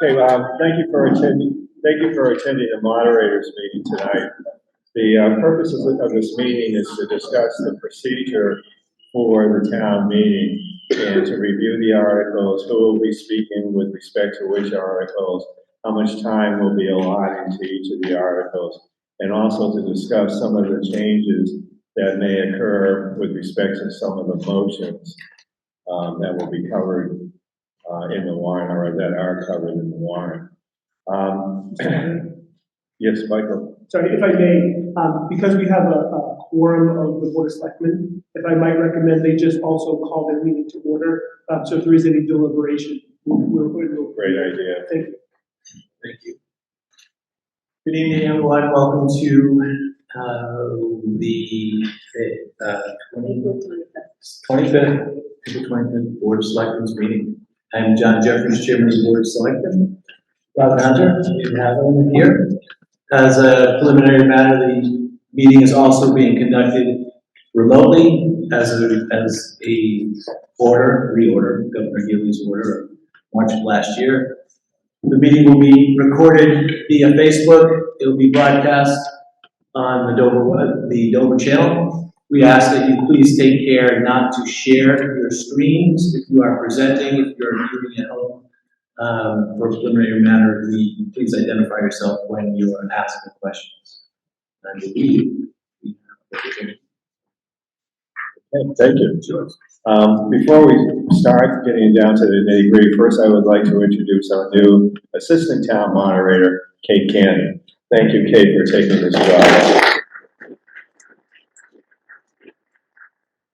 Okay, thank you for attending. Thank you for attending the moderators meeting tonight. The purpose of this meeting is to discuss the procedure for the town meeting and to review the articles, who will be speaking with respect to which articles, how much time will be allotted to each of the articles, and also to discuss some of the changes that may occur with respect to some of the motions that will be covered in the warrant, or that are covered in the warrant. Yes, Michael. Sorry, if I may, because we have a quorum of the Board of Selectmen, if I might recommend they just also call their meeting to order. So if there is any deliberation, we'll Great idea. Thank you. Thank you. Good evening, everyone. Welcome to the 25th Board of Selectmen's meeting. I'm John Jeffries, Chairman of the Board of Selectmen. Robin Hunter, you have him here. As a preliminary matter, the meeting is also being conducted remotely as a reorder, Governor Healy's order of March of last year. The meeting will be recorded via Facebook. It will be broadcast on the Dover channel. We ask that you please take care not to share your screens if you are presenting. If you're viewing at home for a preliminary matter, please identify yourself when you are asking questions. I believe we have Thank you. Before we start getting down to the nitty-gritty, first I would like to introduce our new Assistant Town Moderator, Kate Cannon. Thank you, Kate, for taking this job.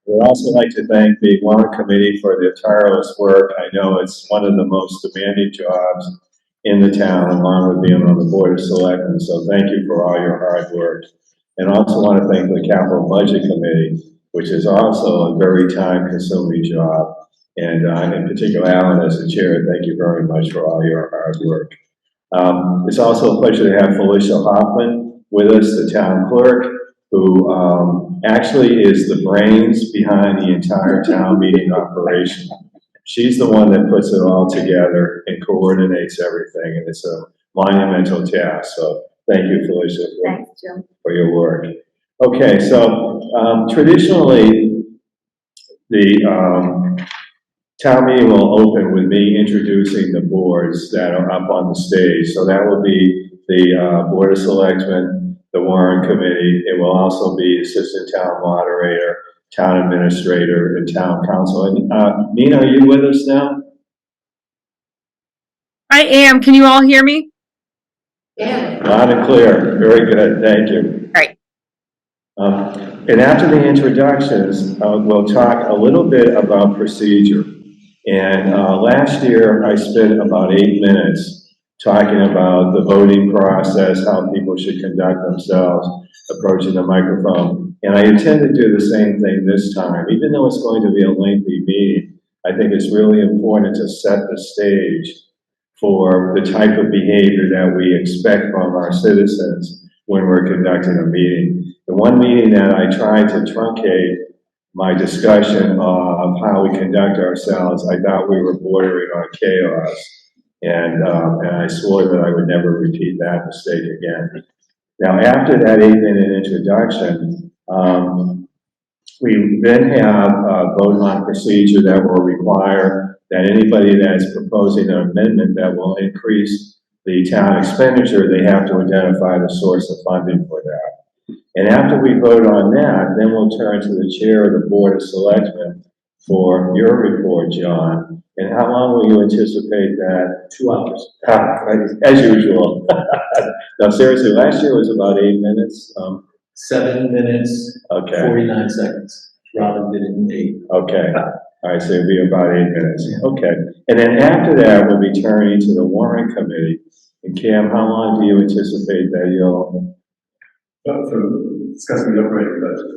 We'd also like to thank the warrant committee for their tireless work. I know it's one of the most demanding jobs in the town, along with being on the Board of Selectmen, so thank you for all your hard work. And also want to thank the Capital Budget Committee, which is also a very time-consuming job. And in particular, Alan, as the chair, thank you very much for all your hard work. It's also a pleasure to have Felicia Hoffman with us, the town clerk, who actually is the brains behind the entire town meeting operation. She's the one that puts it all together and coordinates everything, and it's a monumental task. So thank you, Felicia, for your work. Okay, so traditionally, the town meeting will open with me introducing the boards that are up on the stage. So that will be the Board of Selectmen, the Warrant Committee. It will also be Assistant Town Moderator, Town Administrator, and Town Council. And Nina, are you with us now? I am. Can you all hear me? Yeah. Loud and clear. Very good. Thank you. All right. And after the introductions, we'll talk a little bit about procedure. And last year, I spent about 8 minutes talking about the voting process, how people should conduct themselves, approaching the microphone. And I intend to do the same thing this time. Even though it's going to be a lengthy meeting, I think it's really important to set the stage for the type of behavior that we expect from our citizens when we're conducting a meeting. The one meeting that I tried to truncate my discussion of how we conduct ourselves, I thought we were bordering on chaos. And I swore that I would never repeat that mistake again. Now, after that 8-minute introduction, we then have a vote on procedure that will require that anybody that's proposing an amendment that will increase the town expenditure, they have to identify the source of funding for that. And after we vote on that, then we'll turn to the chair of the Board of Selectmen for your report, John. And how long will you anticipate that? 2 hours. As usual. No, seriously, last year was about 8 minutes. 7 minutes, Okay. 49 seconds. Robin did it in 8. Okay. All right, so it'll be about 8 minutes. Okay. And then after that, we'll be turning to the Warrant Committee. And Cam, how long do you anticipate that you'll? So discussing the operating budget.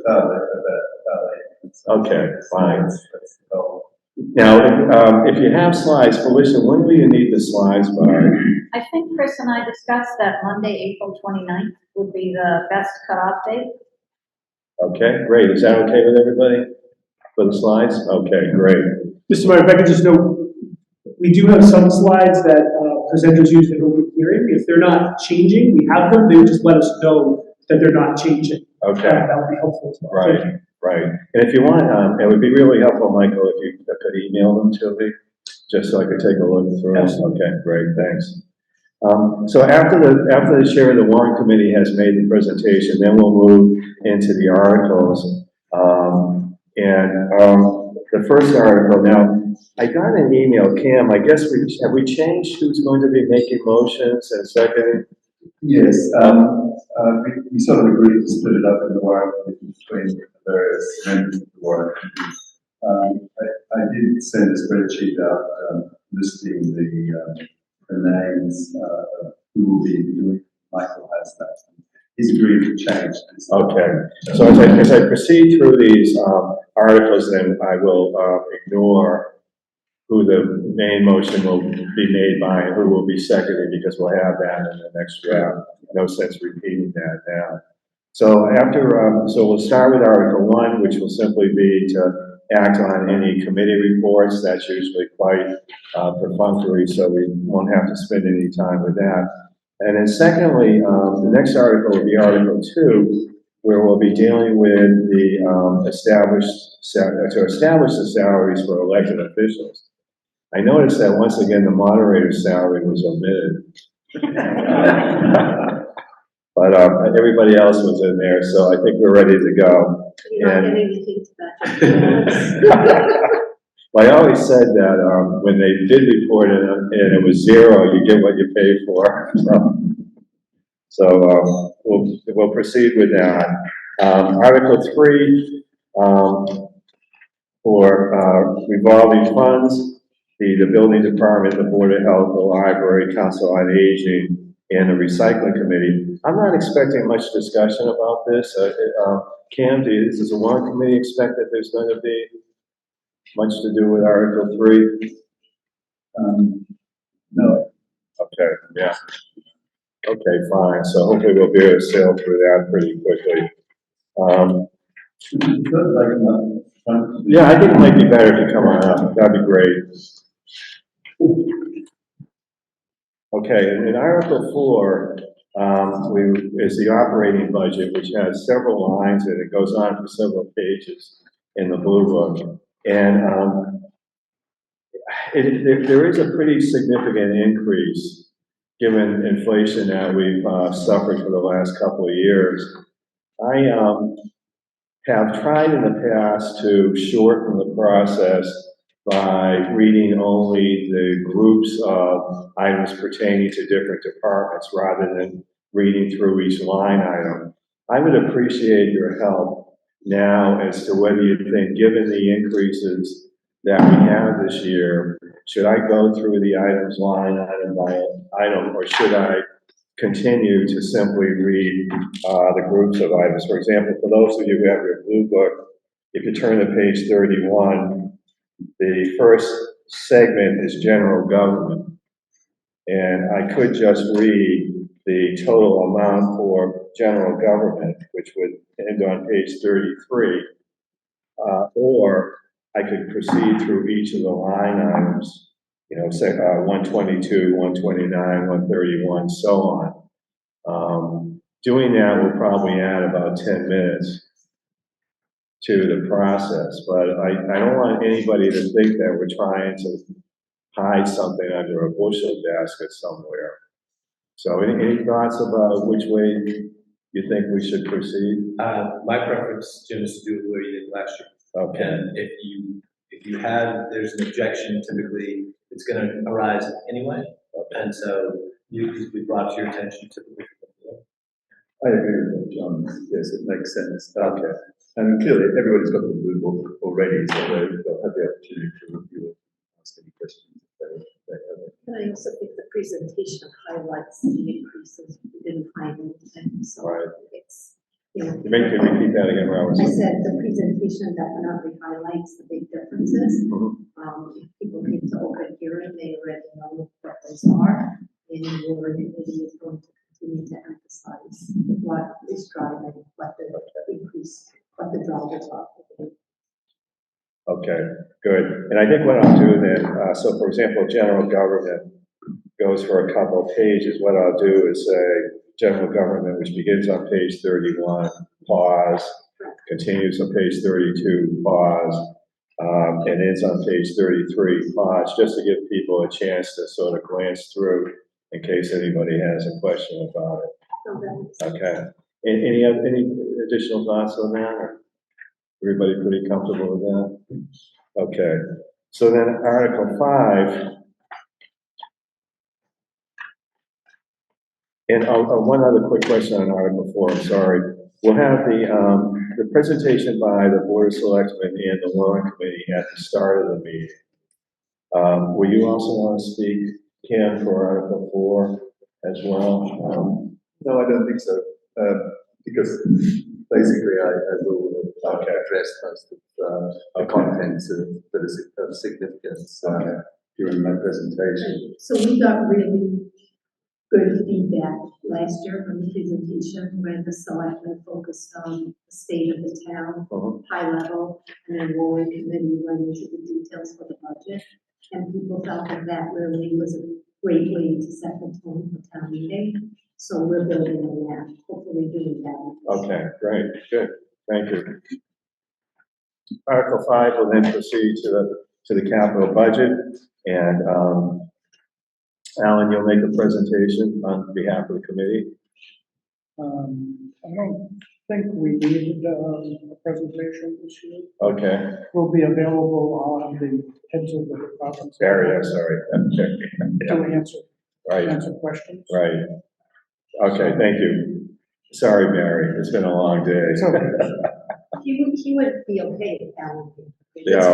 Okay, fine. Now, if you have slides, Felicia, when will you need the slides by? I think Chris and I discussed that Monday, April 29th would be the best cutoff date. Okay, great. Is that okay with everybody for the slides? Okay, great. Mr. Mayor, if I could just note, we do have some slides that presenters use an open hearing. If they're not changing, we have them, they would just let us know that they're not changing. Okay. That would be helpful as well. Right, right. And if you want, it would be really helpful, Michael, if you could email them to me, just so I could take a look through them. Absolutely. Okay, great, thanks. So after the chair of the warrant committee has made the presentation, then we'll move into the articles. The first article, now, I got an email, Cam, I guess have we changed who's going to be making motions and seconding? Yes, we sort of agreed to split it up in the warrant between the various members of the warrant. I did send a spreadsheet out listing the names of who will be doing. Michael has that. He's agreed to change this. Okay, so as I proceed through these articles, then I will ignore who the main motion will be made by and who will be seconded, because we'll have that in the next draft. No sense repeating that now. So so we'll start with Article 1, which will simply be to act on any committee reports. That's usually quite perfunctory, so we won't have to spend any time with that. And then secondly, the next article will be Article 2, where we'll be dealing with the establish the salaries for elected officials. I noticed that once again, the moderator's salary was omitted. But everybody else was in there, so I think we're ready to go. You're not And- getting anything to that. Well, I always said that when they did report it and it was zero, you get what you pay for. So we'll proceed with that. Article 3, for revolving funds, the building department, the Board of Health, the library, Council on Aging, and the recycling committee. I'm not expecting much discussion about this. Cam, does the warrant committee expect that there's going to be much to do with Article 3? No. Okay, yeah. Okay, fine. So hopefully we'll be able to sail through that pretty quickly. Yeah, I think it might be better if you come on up. That'd be great. Okay, and in Article 4, is the operating budget, which has several lines and it goes on for several pages in the blue book. And there is a pretty significant increase given inflation that we've suffered for the last couple of years. I have tried in the past to shorten the process by reading only the groups of items pertaining to different departments rather than reading through each line item. I would appreciate your help now as to whether you think, given the increases that we have this year, should I go through the items line item by item, or should I continue to simply read the groups of items? For example, for those of you who have your blue book, if you turn to page 31, the first segment is general government. And I could just read the total amount for general government, which would end on page 33, or I could proceed through each of the line items, say 122, 129, 131, so on. Doing that will probably add about 10 minutes to the process, but I don't want anybody to think that we're trying to hide something under a bushel basket somewhere. So any thoughts about which way you think we should proceed? My preference, Jim, is to do it the way you did last year. Okay, And there's an objection, typically, it's gonna arise anyway. And so we brought to your attention typically. I agree with John. Yes, it makes sense. Okay. And clearly, everybody's got the blue book already, so they'll have the opportunity to review it, ask any questions if they have it. And I also think the presentation highlights the increases we didn't find anything, so Right. it's, Can you repeat that again, Robert? I said the presentation definitely highlights the big differences. Mhm. If people need to open hearing, they already know what those are, and the warrant committee is going to continue to emphasize what is driving, what the increase, what the drivers are. Okay, good. And I think what I'll do then, so for example, general government goes for a couple of pages. What I'll do is say general government, which begins on page 31, pause, continues on page 32, pause, and ends on page 33, pause, just to give people a chance to sort of glance through in case anybody has a question about it. So that is- Okay. Any additional thoughts on that? Or everybody pretty comfortable with that? Okay. So then Article 5. And one other quick question on Article 4, I'm sorry. We'll have the presentation by the Board of Selectmen and the Warrant Committee at the start of the meeting. Will you also want to speak, Ken, for Article 4 as well? No, I don't think so, because basically I will address most of the contents that is of significance during my presentation. So we got really good feedback last year from the presentation where the selectmen focused on the state of the town, high level, and then warrant committee went into the details for the budget. And people felt that that really was a great way to set the tone for town meeting. So we're building on that, hopefully doing that. Okay, great, good, thank you. Article 5 will then proceed to the capital budget, and Alan, you'll make a presentation on behalf of the committee. I don't think we need a presentation this year. Okay, Will be available on the heads of the departments. Barry, I'm sorry. To Right, answer questions. right. Okay, thank you. Sorry, Barry, it's been a long day. It's okay. He would be okay with Alan. Yeah.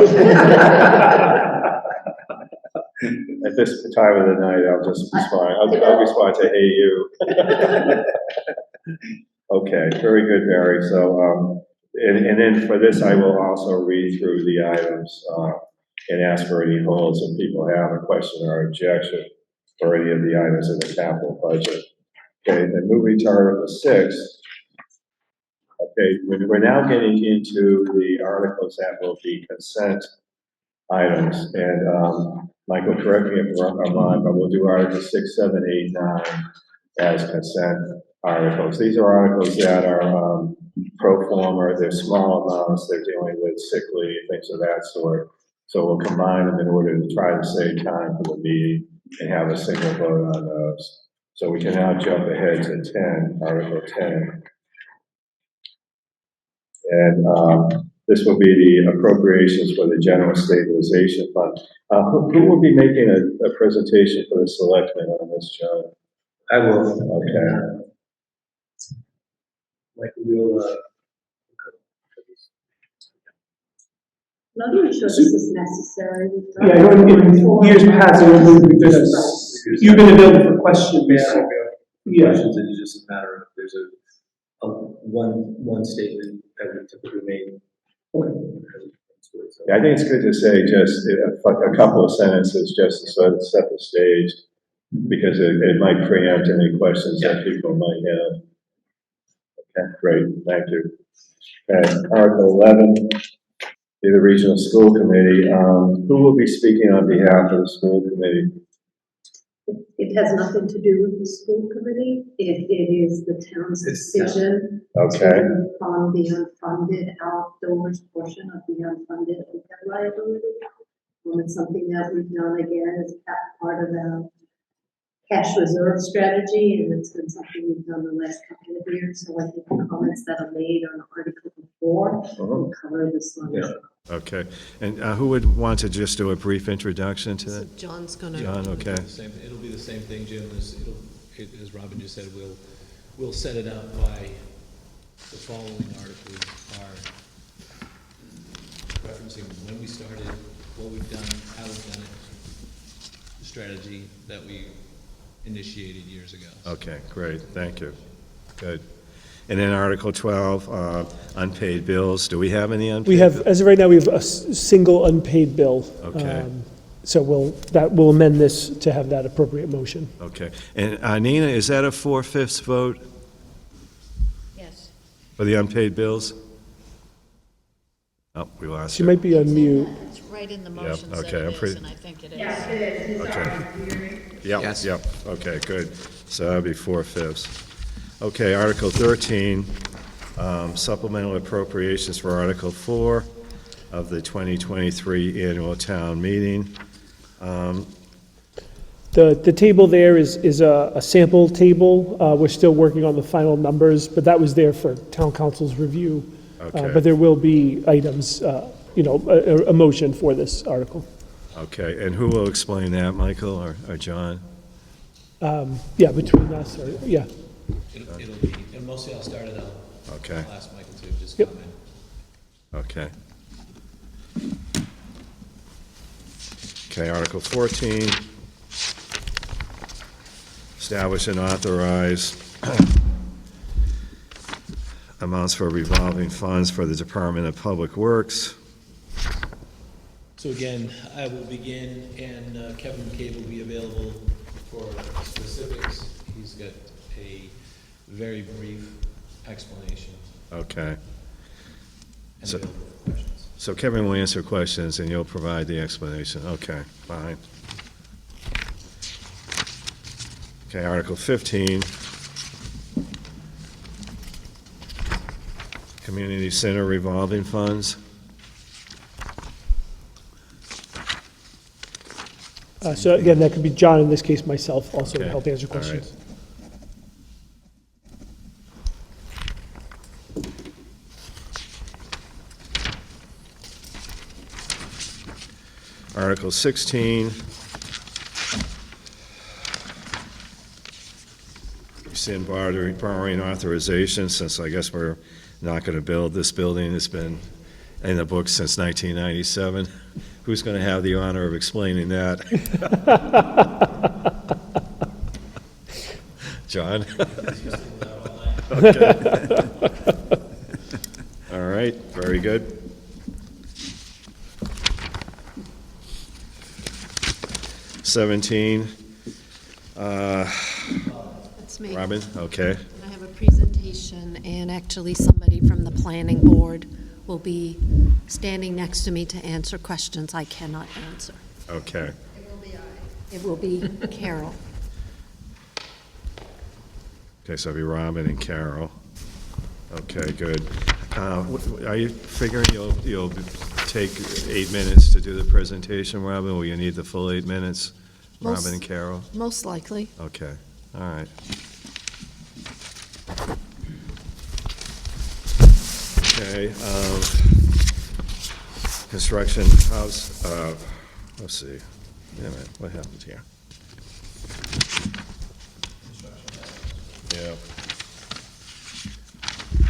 At this time of the night, I'll just respond. I'll respond to hey you. Okay, very good, Barry. So, and then for this, I will also read through the items and ask for any holds if people have a question or objection for any of the items in the capital budget. Okay, then moving to Article 6. Okay, we're now getting into the articles that will be consent items, and Michael, correct me if I'm wrong, but we'll do Article 6, 7, 8, 9 as consent articles. These are articles that are pro forma, they're small amounts, they're dealing with sick leave, things of that sort. So we'll combine them in order to try to save time for the meeting and have a single vote on those. So we can now jump ahead to 10, Article 10. And this will be the appropriations for the general stabilization fund. Who will be making a presentation for the selectmen on this, John? I will. Okay. Like we'll, Not even sure this is necessary. Yeah, I know in years past, it would be good as, you've been available for questions. Yeah. questions, it's just a matter of, there's a one statement that we typically make. Yeah, I think it's good to say just a couple of sentences just to sort of set the stage, because it might preempt any questions that people might have. Okay, great, thank you. Okay, Article 11, the Regional School Committee. Who will be speaking on behalf of the school committee? It has nothing to do with the school committee. It is the town's decision Okay, to fund the unfunded outdoors portion of the unfunded OPEB liability. It's something that we've done again as part of our cash reserve strategy, and it's been something we've done the last couple of years. So I think the comments that are made on Article 4 will cover this one. Yeah. okay. And who would want to just do a brief introduction to that? John's gonna. John, okay. It'll be the same thing, Jim, as Robin just said, we'll set it up by the following articles are referencing when we started, what we've done, how we've done it, the strategy that we initiated years ago. Okay, great, thank you. Good. And then Article 12, unpaid bills. Do we have any unpaid? We have, as of right now, we have a single unpaid bill. Okay. So we'll amend this to have that appropriate motion. Okay. And Nina, is that a 4/5 vote Yes. for the unpaid bills? Oh, we lost She her. might be on mute. It's right in the Yep, motions that okay, it I'm is, pretty- and I think it is. Yes, it is. Okay. Yep, Yes. yep, okay, good. So that'll be 4/5. Okay, Article 13, supplemental appropriations for Article 4 of the 2023 annual town meeting. The table there is a sample table. We're still working on the final numbers, but that was there for town council's review. Okay. But there will be items, a motion for this article. Okay, and who will explain that, Michael or John? Yeah, between us, or, yeah. It'll be, and mostly I'll start it out. Okay. I'll ask Michael to just Yep. comment. Okay. Okay, Article 14, establish and authorize amounts for revolving funds for the Department of Public Works. So again, I will begin, and Kevin McCabe will be available for specifics. He's got a very brief explanation Okay, and So- available for questions. so Kevin will answer questions and you'll provide the explanation. Okay, fine. Okay, Article 15. Community Center revolving funds. So again, that could be John, in this case, myself, also to Okay, help answer all right. questions. Article 16. Rescind borrowing authorization, since I guess we're not going to build this building. It's been in the books since 1997. Who's going to have the honor of explaining that? John? Okay. All right, very good. '17, That's me. Robin, okay. I have a presentation, and actually somebody from the planning board will be standing next to me to answer questions I cannot answer. Okay, It will be Carol. okay, so it'll be Robin and Carol. Okay, good. Are you figuring you'll take 8 minutes to do the presentation, Robin? Will you need the full 8 minutes, Robin and Carol? Most likely. Okay, all right. Okay, construction house, let's see. Wait a minute, what happened here? Yeah.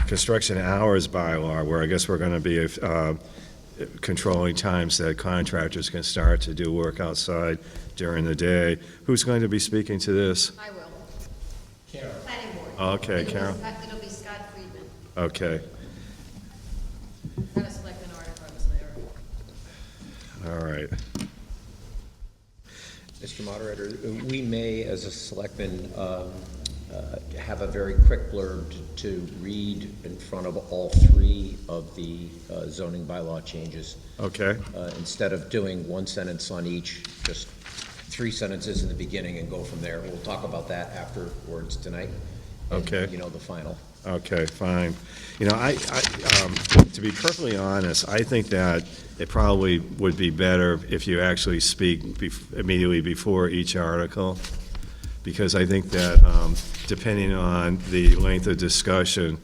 Construction hours bylaw, where I guess we're gonna be, controlling times that contractors can start to do work outside during the day. Who's going to be speaking to this? I will. Carol. Planning board. Okay, Carol. It'll be Scott Friedman, Okay, not a selectman article, I was there. all right. Mr. Moderator, we may, as a selectman, have a very quick blurb to read in front of all three of the zoning bylaw changes. Okay, Instead of doing one sentence on each, just 3 sentences in the beginning and go from there. We'll talk about that afterwards tonight. And, Okay. the final. okay, fine. You know, to be perfectly honest, I think that it probably would be better if you actually speak immediately before each article, because I think that depending on the length of discussion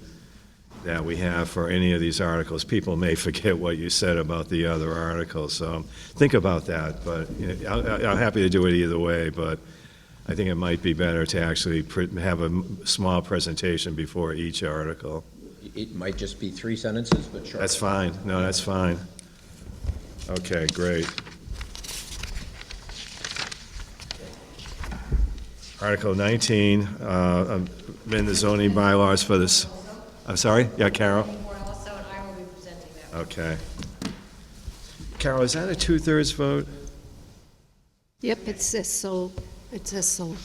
that we have for any of these articles, people may forget what you said about the other articles. So think about that, but I'm happy to do it either way, but I think it might be better to actually have a small presentation before each article. It might just be 3 sentences, but sure. That's fine. No, that's fine. Okay, great. Article 19, amend the zoning bylaws for this. I'm sorry? Yeah, Carol? Also, and I will be presenting that. Okay. Carol, is that a 2/3 vote? Yep, it says so. It says so.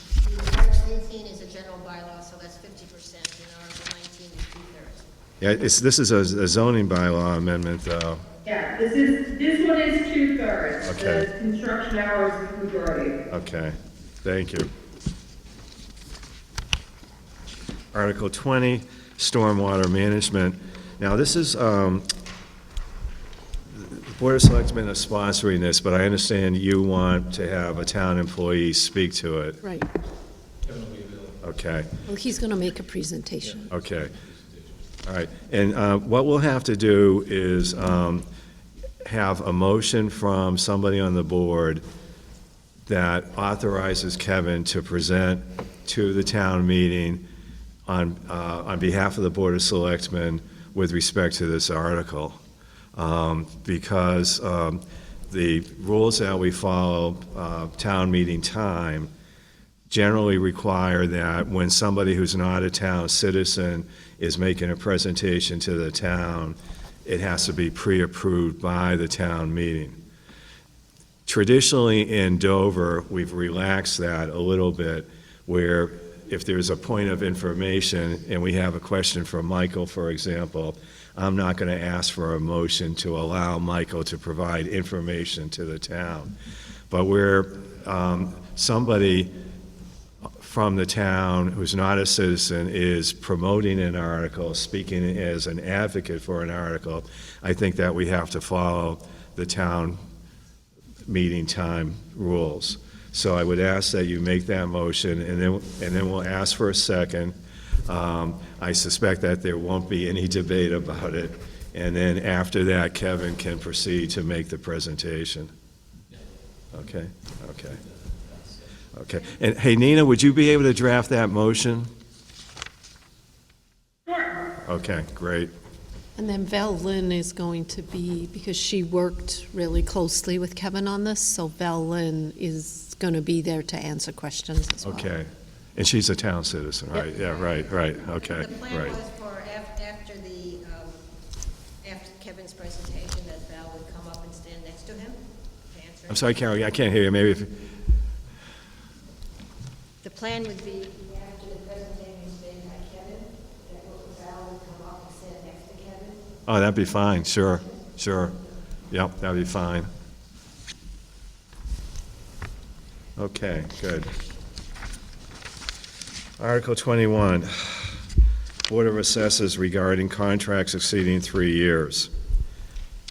Article 18 is a general bylaw, so that's 50%, and Article 19 is 2/3. Yeah, this is a zoning bylaw amendment, though. Yeah, this one is 2/3. Okay. The construction hours is majority. Okay, thank you. Article 20, stormwater management. Now, this is, the Board of Selectmen are sponsoring this, but I understand you want to have a town employee speak to it. Right. Okay, Well, he's going to make a presentation. okay. All right, and what we'll have to do is have a motion from somebody on the board that authorizes Kevin to present to the town meeting on behalf of the Board of Selectmen with respect to this article. Because the rules that we follow, town meeting time, generally require that when somebody who's not a town citizen is making a presentation to the town, it has to be pre-approved by the town meeting. Traditionally in Dover, we've relaxed that a little bit, where if there's a point of information and we have a question from Michael, for example, I'm not going to ask for a motion to allow Michael to provide information to the town. But where somebody from the town who's not a citizen is promoting an article, speaking as an advocate for an article, I think that we have to follow the town meeting time rules. So I would ask that you make that motion, and then we'll ask for a second. I suspect that there won't be any debate about it, and then after that, Kevin can proceed to make the presentation. Okay, okay. Okay, and hey, Nina, would you be able to draft that motion? Sure. Okay, great. And then Val Lynn is going to be, because she worked really closely with Kevin on this, so Val Lynn is going to be there to answer questions as well. Okay, and she's a town citizen, right? Yeah, right, right, okay, The plan right. was for after Kevin's presentation, that Val would come up and stand next to him to answer. I'm sorry, Carol, I can't hear you, maybe if, The plan would be after the presentation is made by Kevin, that Val would come up and stand next to Kevin. oh, that'd be fine, sure, sure. Yep, that'd be fine. Okay, good. Article 21, Board of Assessors regarding contracts exceeding 3 years.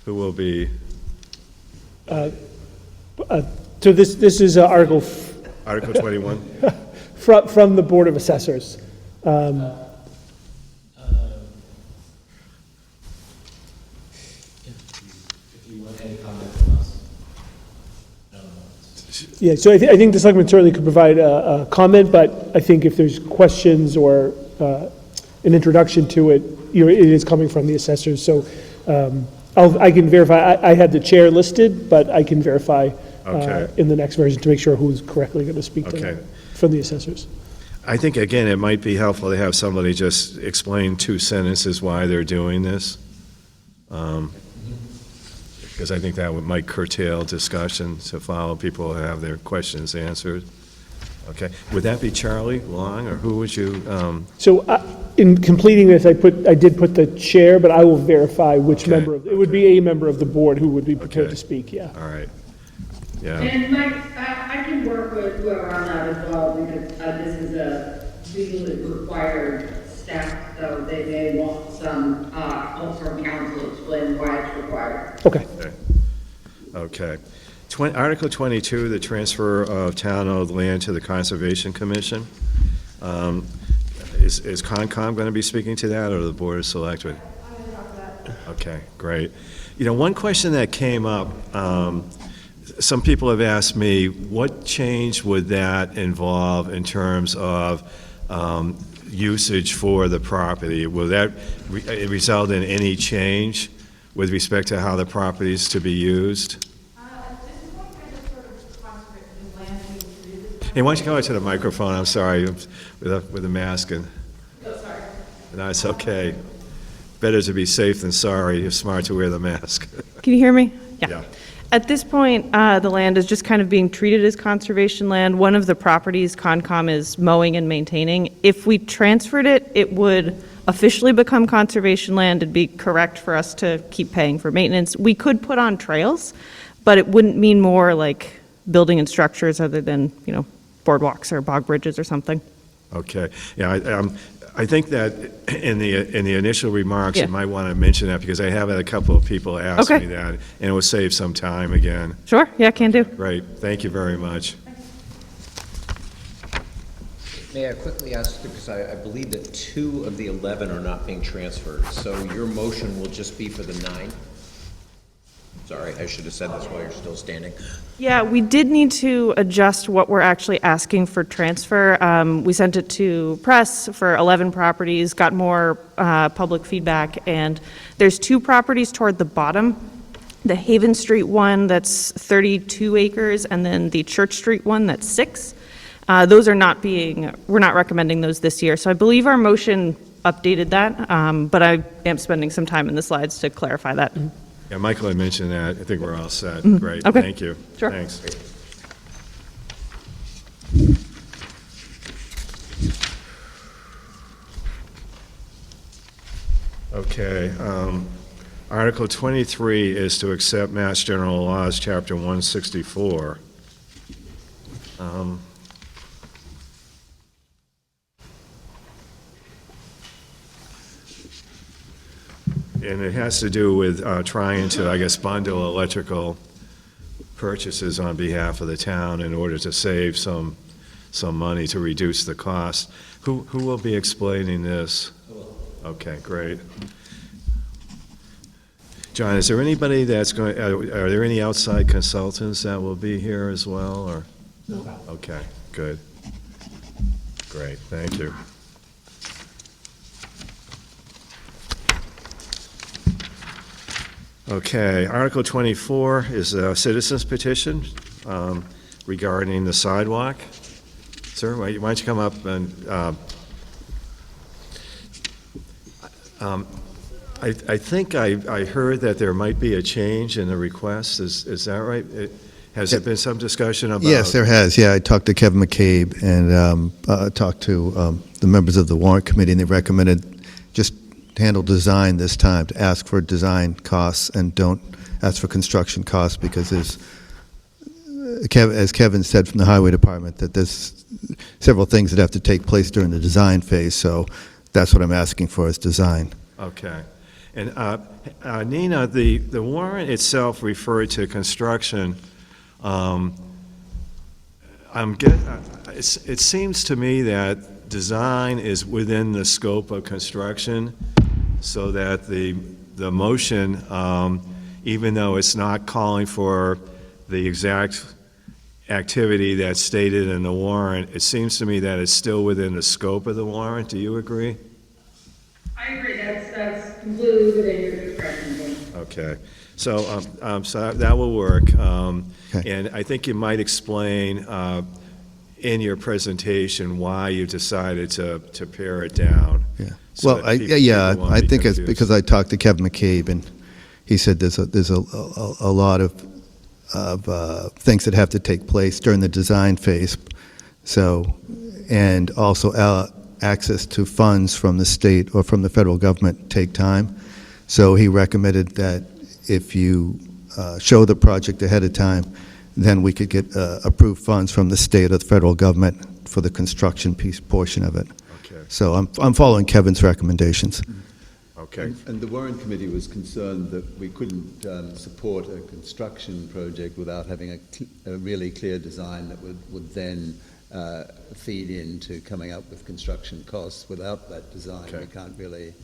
Who will be, So this is Article Article 21? from the Board of Assessors. If you want any comment from us. I don't know. Yeah, so I think the selectmen certainly could provide a comment, but I think if there's questions or an introduction to it, it is coming from the assessors. So I can verify, I had the chair listed, but I can verify Okay. in the next version to make sure who's correctly going to speak to Okay. it from the assessors. I think, again, it might be helpful to have somebody just explain 2 sentences why they're doing this. Because I think that might curtail discussion to follow people who have their questions answered. Okay, would that be Charlie Long, or who would you, So in completing this, I did put the chair, but I will verify which Okay. member, it would be a member of the board who would be prepared Okay. to speak, yeah. all right, yeah, And Mike, I can work with whoever on that as well, because this is a legally required step, so they may want some help from council to explain why it's required. Okay. okay. Article 22, the transfer of town-owned land to the Conservation Commission. Is Concom going to be speaking to that, or the Board of Selectmen? I'm going to talk about that. Okay, great. One question that came up, some people have asked me, what change would that involve in terms of usage for the property? Will that result in any change with respect to how the property is to be used? At this point, I just sort of concentrate the land being treated. Hey, why don't you go out to the microphone? I'm sorry, with a mask and. Oh, sorry. No, it's okay. Better to be safe than sorry. It's smart to wear the mask. Can you hear me? Yeah. At this point, the land is just kind of being treated as conservation land. One of the properties Concom is mowing and maintaining. If we transferred it, it would officially become conservation land, it'd be correct for us to keep paying for maintenance. We could put on trails, but it wouldn't mean more like building and structures other than, boardwalks or bog bridges or something. Okay, yeah, I think that in the initial remarks, Yeah. you might want to mention that, because I have had a couple of people ask Okay. me that, and it will save some time again. Sure, yeah, can do. Great, thank you very much. May I quickly ask, because I believe that 2 of the 11 are not being transferred, so your motion will just be for the 9? Sorry, I should have said this while you're still standing. Yeah, we did need to adjust what we're actually asking for transfer. We sent it to press for 11 properties, got more public feedback, and there's 2 properties toward the bottom. The Haven Street one, that's 32 acres, and then the Church Street one, that's 6. Those are not we're not recommending those this year. So I believe our motion updated that, but I am spending some time in the slides to clarify that. Yeah, Michael had mentioned that. I think we're all set. Great, Okay. thank you. Sure. Thanks. Okay, Article 23 is to accept Mass General Laws, Chapter 164. And it has to do with trying to, I guess, bundle electrical purchases on behalf of the town in order to save some money to reduce the cost. Who will be explaining this? Okay, great. John, is there anybody that's going, are there any outside consultants that will be here as well, or? No. Okay, good. Great, thank you. Okay, Article 24 is a citizen's petition regarding the sidewalk. Sir, why don't you come up and, I think I heard that there might be a change in the request. Is that right? Has there been some discussion about? Yes, there has. Yeah, I talked to Kevin McCabe and talked to the members of the warrant committee, and they recommended just handle design this time, to ask for design costs and don't ask for construction costs, because there's, as Kevin said from the highway department, that there's several things that have to take place during the design phase, so that's what I'm asking for, is design. Okay. And Nina, the warrant itself referred to construction. It seems to me that design is within the scope of construction, so that the motion, even though it's not calling for the exact activity that's stated in the warrant, it seems to me that it's still within the scope of the warrant. Do you agree? I agree, that's completely within your discretion. Okay, so that will work. Okay. And I think you might explain in your presentation why you decided to pare it down. Yeah. So Well, that people won't I be think it's confused. because I talked to Kevin McCabe, and he said there's a lot of things that have to take place during the design phase. So, and also access to funds from the state or from the federal government take time. So he recommended that if you show the project ahead of time, then we could get approved funds from the state or the federal government for the construction portion of it. Okay. So I'm following Kevin's recommendations. Okay. And the warrant committee was concerned that we couldn't support a construction project without having a really clear design that would then feed into coming up with construction costs. Without that design, Okay. we can't really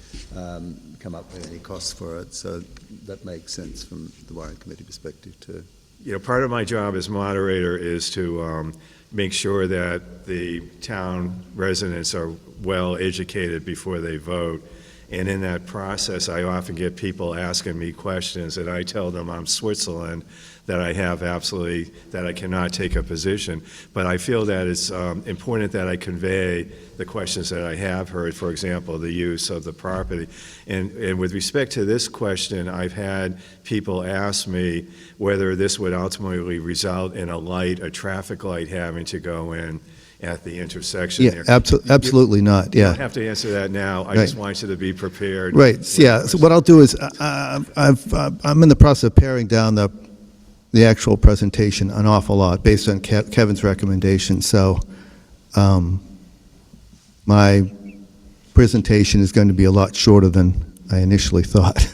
come up with any costs for it. So that makes sense from the warrant committee perspective too. You know, part of my job as moderator is to make sure that the town residents are well educated before they vote. And in that process, I often get people asking me questions, and I tell them I'm Switzerland, that I have absolutely, that I cannot take a position. But I feel that it's important that I convey the questions that I have heard, for example, the use of the property. And with respect to this question, I've had people ask me whether this would ultimately result in a traffic light having to go in. at the intersection Yeah, there. absolutely not, You don't yeah. have to answer that now. I Right. just want you to be prepared. Right, yeah, so what I'll do is, I'm in the process of paring down the actual presentation an awful lot, based on Kevin's recommendation, so my presentation is going to be a lot shorter than I initially thought.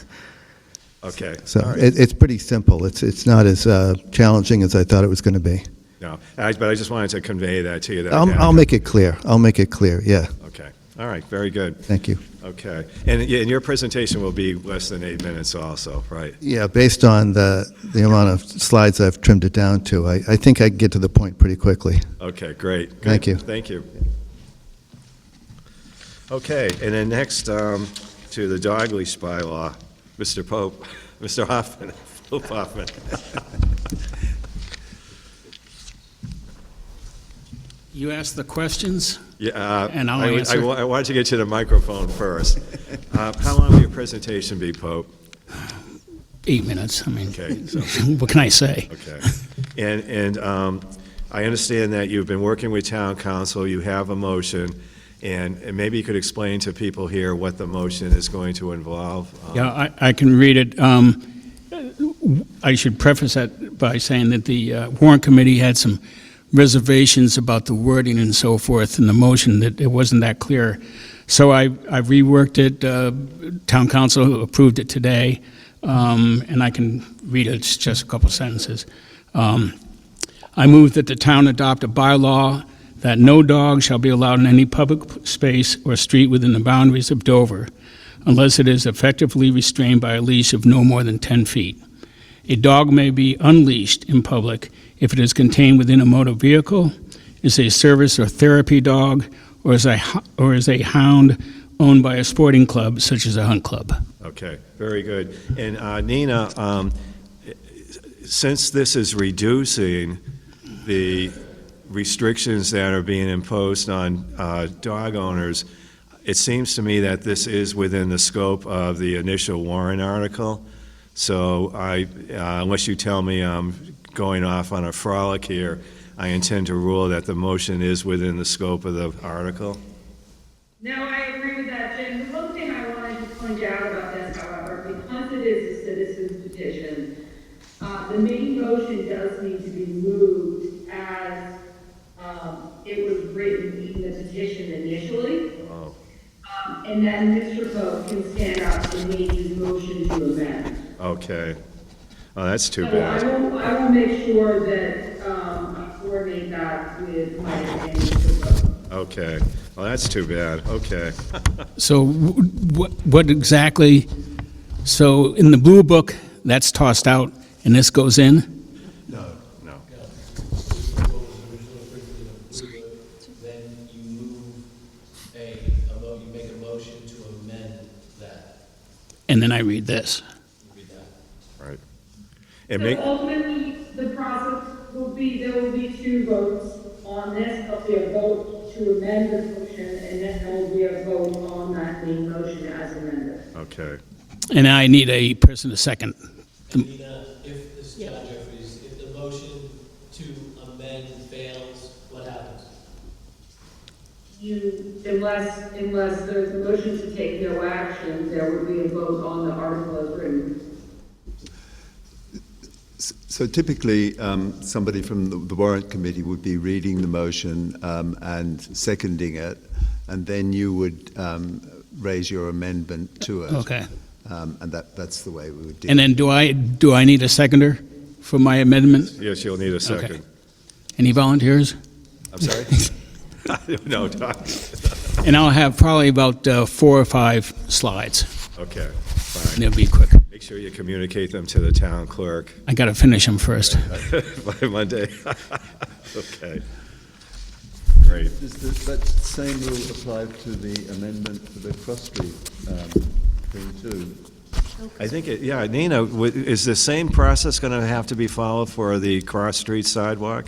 Okay. So all right. it's pretty simple. It's not as challenging as I thought it was going to be. No, but I just wanted to convey that to you. That I'll make it clear. I'll make it clear, yeah. Okay. All right. Very good. Thank you. Okay. And your presentation will be less than 8 minutes also, right? Yeah, based on the amount of slides I've trimmed it down to, I think I can get to the point pretty quickly. Okay, great. Good. Thank you. Thank you. Okay, and then next to the dog leash bylaw, Mr. Pope, Mr. Hoffman, Pope Hoffman. You ask the questions? Yeah, And I'll answer. I wanted to get you the microphone first. How long will your presentation be, Pope? 8 minutes, I mean, Okay, so- what can I say? Okay. And I understand that you've been working with town council, you have a motion, and maybe you could explain to people here what the motion is going to involve. Yeah, I can read it. I should preface that by saying that the warrant committee had some reservations about the wording and so forth in the motion, that it wasn't that clear. So I reworked it. Town council approved it today, and I can read it. It's just a couple sentences. I move that the town adopt a bylaw that no dog shall be allowed in any public space or street within the boundaries of Dover unless it is effectively restrained by a leash of no more than 10 feet. A dog may be unleashed in public if it is contained within a motor vehicle, is a service or therapy dog, or is a hound owned by a sporting club, such as a hunt club. Okay, very good. And Nina, since this is reducing the restrictions that are being imposed on dog owners, it seems to me that this is within the scope of the initial warrant article. So unless you tell me I'm going off on a frolic here, I intend to rule that the motion is within the scope of the article. No, I agree with that, Jim. The one thing I wanted to point out about this, however, because it is a citizen's petition, the main motion does need to be moved as it was written in the petition initially. Oh. And then Mr. Pope can stand up and make his motion to amend. Okay. Oh, that's too So bad. I will make sure that I coordinate that with Mike and Mr. Pope. Okay. Well, that's too bad. Okay. So what exactly, so in the blue book, that's tossed out, and this goes in? No. Then you move you make a motion to amend that. And then I read this. Right. So ultimately, the process will be, there will be 2 votes on this. There'll be a vote to amend the motion, and then there will be a vote on that main motion as amended. Okay. And I need a person to second. Nina, if this John Jeffries, if the motion to amend fails, what happens? Unless there's a motion to take no action, there would be a vote on the article as written. So typically, somebody from the warrant committee would be reading the motion and seconding it, and then you would raise your amendment to it. Okay. And that's the way we would do it. And then do I need a seconder for my amendment? Yes, you'll need a second. Okay. Any volunteers? I'm sorry? No, Doc. And I'll have probably about 4 or 5 slides. Okay, And fine. they'll be quick. Make sure you communicate them to the town clerk I got to finish them first. by Monday. Okay. Great. Does that same rule apply to the amendment for the cross street thing too? I think, yeah, Nina, is the same process going to have to be followed for the cross-street sidewalk?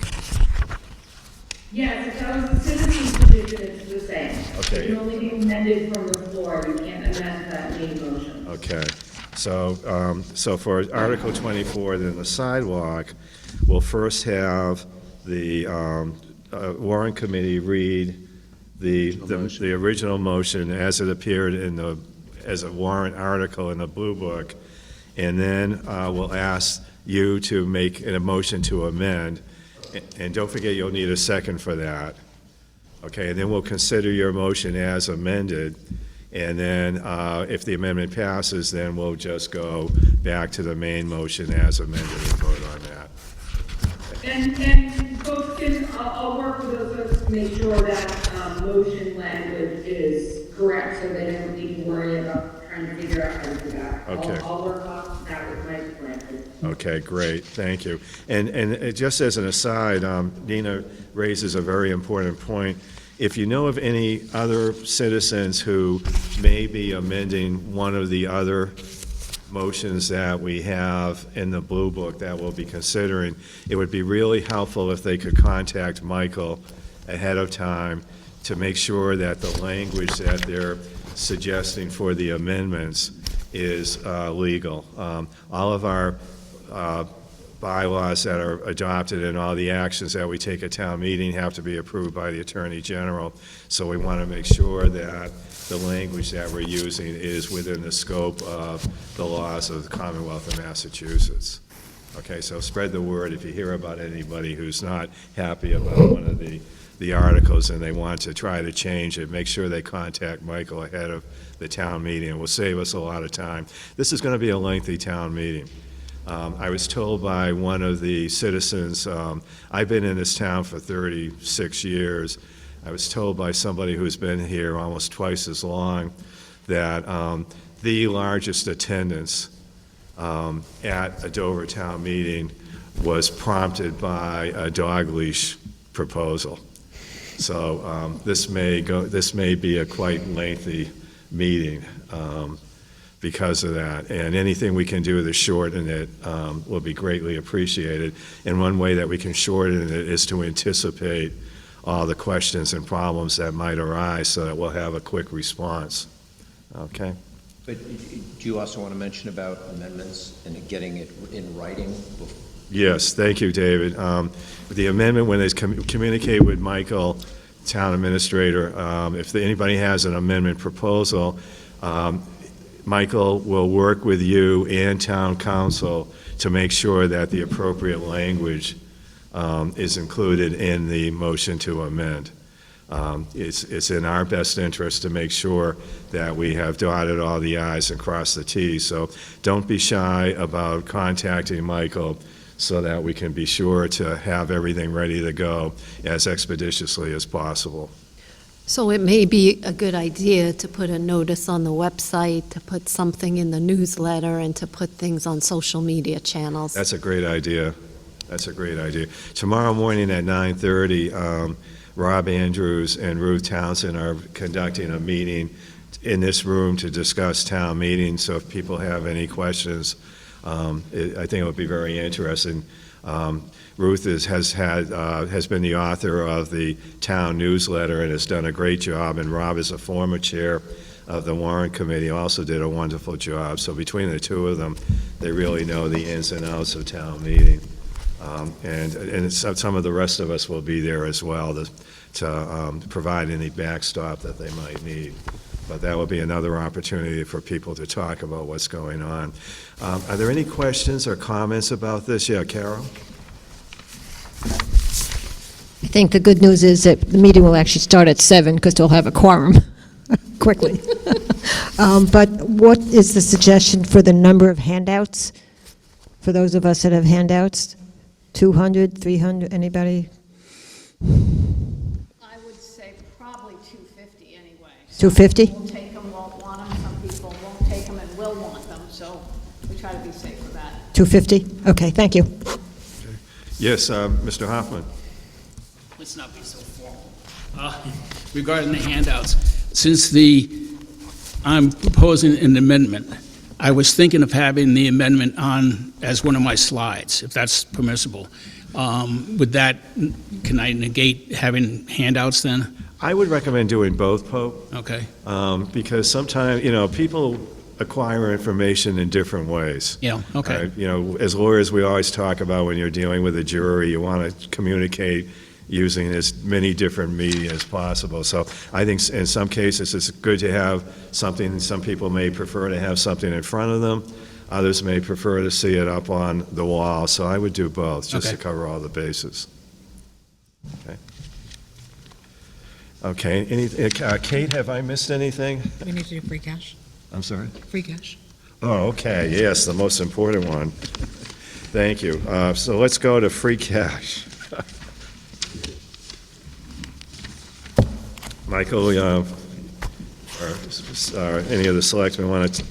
Yes, if that was the citizen's petition, it's the same. Okay. It can only be amended from the floor. You can't amend that main motion. Okay. So for Article 24, then the sidewalk, we'll first have the warrant committee read the original motion as it appeared as a warrant article in the Blue Book, and then we'll ask you to make a motion to amend, and don't forget you'll need a second for that. Okay, and then we'll consider your motion as amended, and then if the amendment passes, then we'll just go back to the main motion as amended and vote on that. And folks can, I'll work with those folks to make sure that motion language is correct, so they don't need to worry about trying to figure out how to do that. Okay. I'll work on that with my plan. Okay, great, thank you. And just as an aside, Nina raises a very important point. If you know of any other citizens who may be amending one of the other motions that we have in the Blue Book that we'll be considering, it would be really helpful if they could contact Michael ahead of time to make sure that the language that they're suggesting for the amendments is legal. All of our bylaws that are adopted and all the actions that we take at town meeting have to be approved by the Attorney General. So we want to make sure that the language that we're using is within the scope of the laws of the Commonwealth of Massachusetts. Okay, so spread the word if you hear about anybody who's not happy about one of the articles and they want to try to change it, make sure they contact Michael ahead of the town meeting. It will save us a lot of time. This is going to be a lengthy town meeting. I was told by one of the citizens, I've been in this town for 36 years. I was told by somebody who's been here almost twice as long that the largest attendance at a Dover town meeting was prompted by a dog leash proposal. So this may be a quite lengthy meeting because of that, and anything we can do to shorten it will be greatly appreciated. And one way that we can shorten it is to anticipate all the questions and problems that might arise so that we'll have a quick response. Okay? But do you also want to mention about amendments and getting it in writing? Yes, thank you, David. The amendment, when they communicate with Michael, town administrator, if anybody has an amendment proposal, Michael will work with you and town council to make sure that the appropriate language is included in the motion to amend. It's in our best interest to make sure that we have dotted all the i's and crossed the t's. So don't be shy about contacting Michael so that we can be sure to have everything ready to go as expeditiously as possible. So it may be a good idea to put a notice on the website, to put something in the newsletter, and to put things on social media channels. That's a great idea. That's a great idea. Tomorrow morning at 9:30, Rob Andrews and Ruth Townsend are conducting a meeting in this room to discuss town meetings. So if people have any questions, I think it would be very interesting. Ruth has been the author of the town newsletter and has done a great job, and Rob is a former chair of the warrant committee, also did a wonderful job. So between the two of them, they really know the ins and outs of town meeting. And some of the rest of us will be there as well to provide any backstop that they might need. But that will be another opportunity for people to talk about what's going on. Are there any questions or comments about this? Yeah, Carol? I think the good news is that the meeting will actually start at 7 because they'll have a quorum quickly. But what is the suggestion for the number of handouts? For those of us that have handouts, 200, 300, anybody? I would say probably 250 anyway. 250? Some people will take them, won't want them, some people won't take them and will want them, so we try to be safe with that. 250? Okay, thank you. Yes, Mr. Hoffman. Let's not be so formal. Regarding the handouts, since I'm proposing an amendment, I was thinking of having the amendment on as one of my slides, if that's permissible. Can I negate having handouts then? I would recommend doing both, Pope. Okay. Because sometimes, people acquire information in different ways. Yeah, okay. As lawyers, we always talk about when you're dealing with a jury, you want to communicate using as many different media as possible. So I think in some cases it's good to have something, some people may prefer to have something in front of them, others may prefer to see it up on the wall, so I would do both, just to cover all the bases. Okay. Okay, Kate, have I missed anything? We need to do free cash. I'm sorry? Free cash. Oh, okay, yes, the most important one. Thank you. So let's go to free cash. Michael, or any of the selectmen want to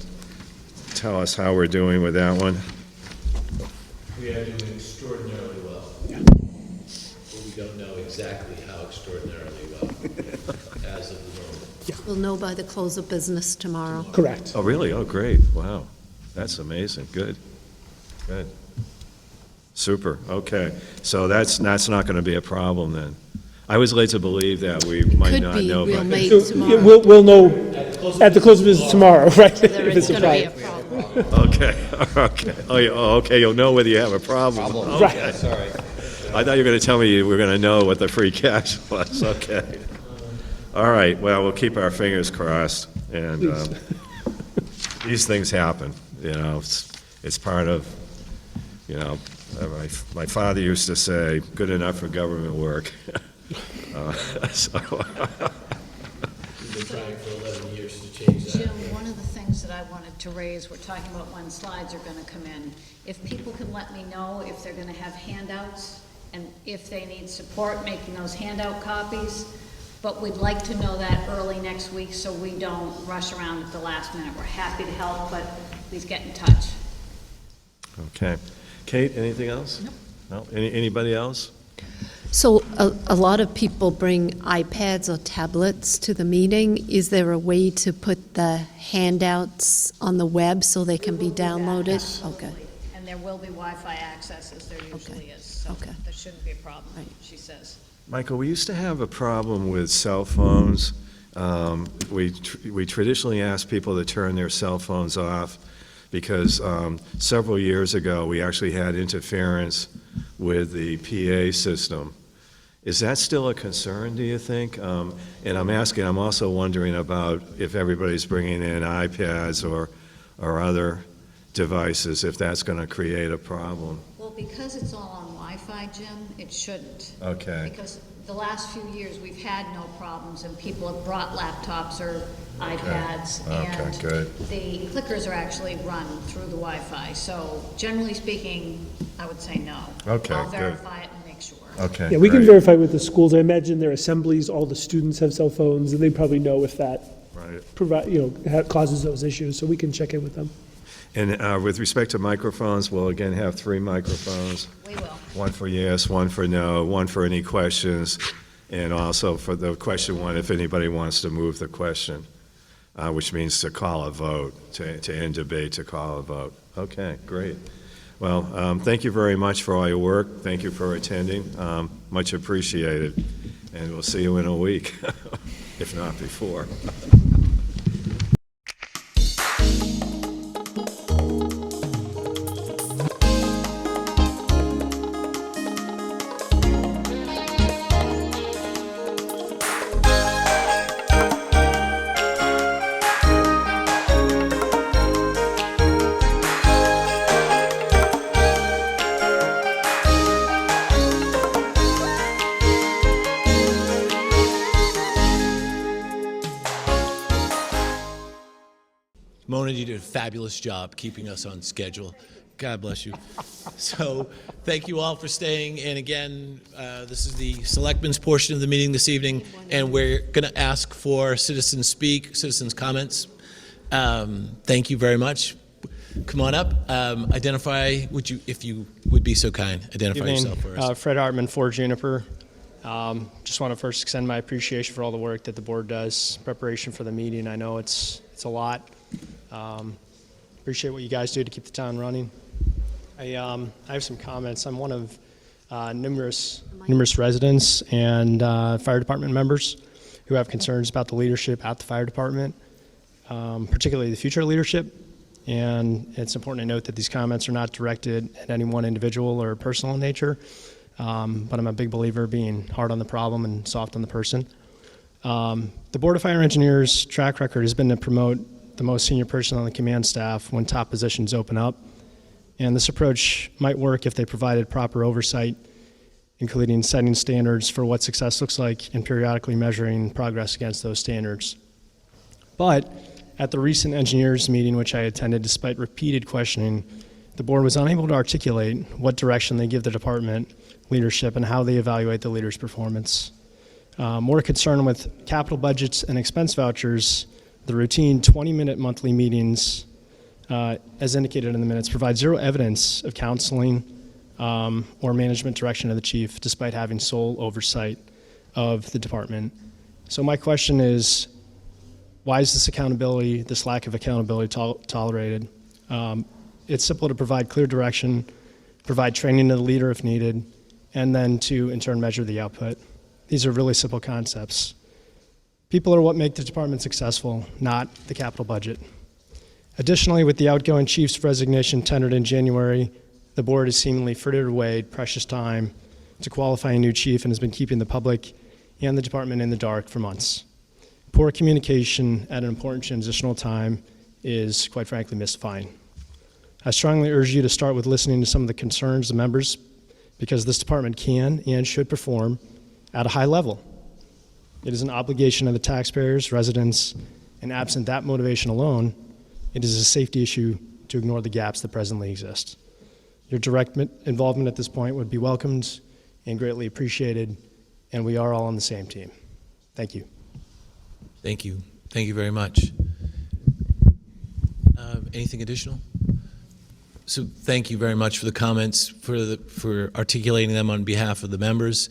tell us how we're doing with that one? We are doing extraordinarily well. Yeah. But we don't know exactly how extraordinarily well as of the moment. We'll know by the close of business tomorrow. Correct. Oh, really? Oh, great. Wow. That's amazing. Good. Good. Super. Okay. So that's not going to be a problem then. I was led to believe that we might Could not be know. real but- late So, tomorrow. we'll know at the close of business tomorrow, right? There If is it's a going to be a problem. problem. Okay, okay. Okay, you'll know whether you have a problem. Okay. Sorry. I thought you were going to tell me you were going to know what the free cash was. Okay. All right, well, we'll keep our fingers crossed, and these things happen, you know, it's part of, you know, my father used to say, good enough for government work. So. We've been trying for 11 years to change that. Jim, one of the things that I wanted to raise, we're talking about when slides are gonna come in. If people can let me know if they're gonna have handouts, and if they need support making those handout copies, but we'd like to know that early next week so we don't rush around at the last minute. We're happy to help, but please get in touch. Okay. Kate, anything else? No. Anybody else? So a lot of people bring iPads or tablets to the meeting. Is there a way to put the handouts on the web so they can be downloaded? Okay. And there will be Wi-Fi access, as there usually is, so that shouldn't be a problem, she says. Michael, we used to have a problem with cell phones. We traditionally asked people to turn their cell phones off because several years ago, we actually had interference with the PA system. Is that still a concern, do you think? And I'm also wondering about if everybody's bringing in iPads or other devices, if that's going to create a problem. Well, because it's all on Wi-Fi, Jim, it shouldn't. Okay. Because the last few years, we've had no problems, and people have brought laptops or iPads. Okay, good. And the clickers are actually run through the Wi-Fi. So generally speaking, I would say no. Okay, I'll good. verify it and make sure. Okay. Yeah, we can great. verify with the schools. I imagine their assemblies, all the students have cell phones, and they probably know if that causes those issues, so we can check in with them. And with respect to microphones, we'll again have 3 microphones. We will. One for yes, one for no, one for any questions, and also for the question one, if anybody wants to move the question, which means to call a vote, to end debate, to call a vote. Okay, great. Well, thank you very much for all your work. Thank you for attending. Much appreciated. And we'll see you in a week, if not before. Mona, you did a fabulous job keeping us on schedule. God bless you. So thank you all for staying. And again, this is the Selectmen's portion of the meeting this evening, and we're going to ask for citizens comments. Thank you very much. Come on up. Identify, if you would be so kind, identify yourself for us. Fred Hartman, 4 Juniper. Just want to first extend my appreciation for all the work that the board does, preparation for the meeting. I know it's a lot. Appreciate what you guys do to keep the town running. I have some comments. I'm one of numerous residents and fire department members who have concerns about the leadership at the fire department, particularly the future leadership. And it's important to note that these comments are not directed at any one individual or personal in nature. but I'm a big believer being hard on the problem and soft on the person. The Board of Fire Engineers' track record has been to promote the most senior person on the command staff when top positions open up, and this approach might work if they provided proper oversight, including setting standards for what success looks like and periodically measuring progress against those standards. But at the recent engineers meeting, which I attended despite repeated questioning, the board was unable to articulate what direction they give the department leadership and how they evaluate the leader's performance. More concerned with capital budgets and expense vouchers, the routine 20-minute monthly meetings, as indicated in the minutes, provide zero evidence of counseling or management direction of the chief, despite having sole oversight of the department. So my question is, why is this lack of accountability tolerated? It's simple to provide clear direction, provide training to the leader if needed, and then to in turn measure the output. These are really simple concepts. People are what make the department successful, not the capital budget. Additionally, with the outgoing chief's resignation tendered in January, the board has seemingly frittered away precious time to qualify a new chief and has been keeping the public and the department in the dark for months. Poor communication at an important transitional time is, quite frankly, mystifying. I strongly urge you to start with listening to some of the concerns of members, because this department can and should perform at a high level. It is an obligation of the taxpayers, residents, and absent that motivation alone, it is a safety issue to ignore the gaps that presently exist. Your direct involvement at this point would be welcomed and greatly appreciated, and we are all on the same team. Thank you. Thank you. Thank you very much. Anything additional? So thank you very much for the comments, for articulating them on behalf of the members.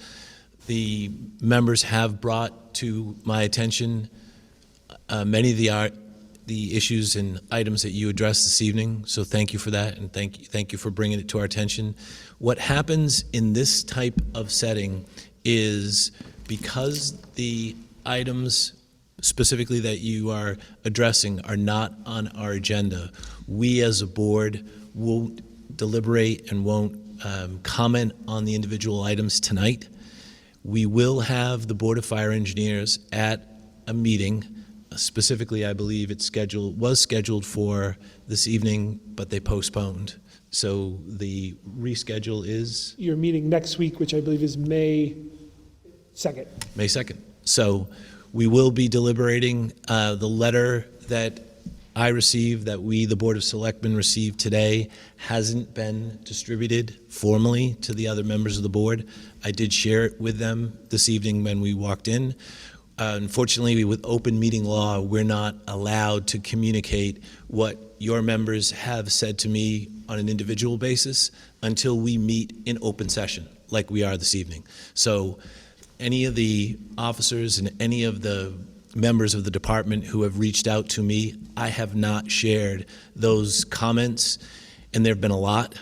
The members have brought to my attention many of the issues and items that you addressed this evening. So thank you for that, and thank you for bringing it to our attention. What happens in this type of setting is, because the items specifically that you are addressing are not on our agenda, we as a board won't deliberate and won't comment on the individual items tonight. We will have the Board of Fire Engineers at a meeting. Specifically, I believe was scheduled for this evening, but they postponed. So the reschedule is? Your meeting next week, which I believe is May 2nd. May 2nd. So we will be deliberating. The letter that I received, that we, the Board of Selectmen, received today, hasn't been distributed formally to the other members of the board. I did share it with them this evening when we walked in. Unfortunately, with open meeting law, we're not allowed to communicate what your members have said to me on an individual basis until we meet in open session, like we are this evening. So any of the officers and any of the members of the department who have reached out to me, I have not shared those comments, and there have been a lot,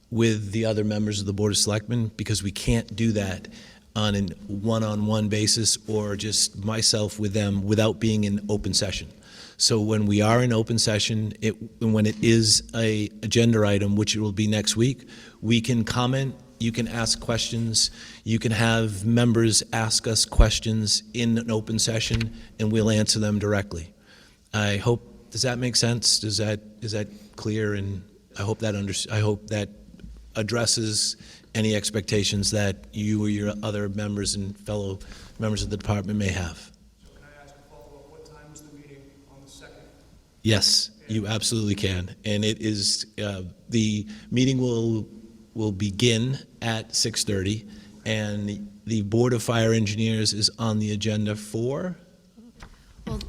with the other members of the Board of Selectmen, because we can't do that on a one-on-one basis or just myself with them without being in open session. So when we are in open session, when it is an agenda item, which it will be next week, we can comment, you can ask questions, you can have members ask us questions in an open session, and we'll answer them directly. I hope, does that make sense? Is that clear? And I hope that addresses any expectations that you or your other members and fellow members of the department may have. So can I ask a follow-up? What time is the meeting on the 2nd? Yes, you absolutely can. And it is, the meeting will begin at 6:30, and the Board of Fire Engineers is on the agenda for? Well,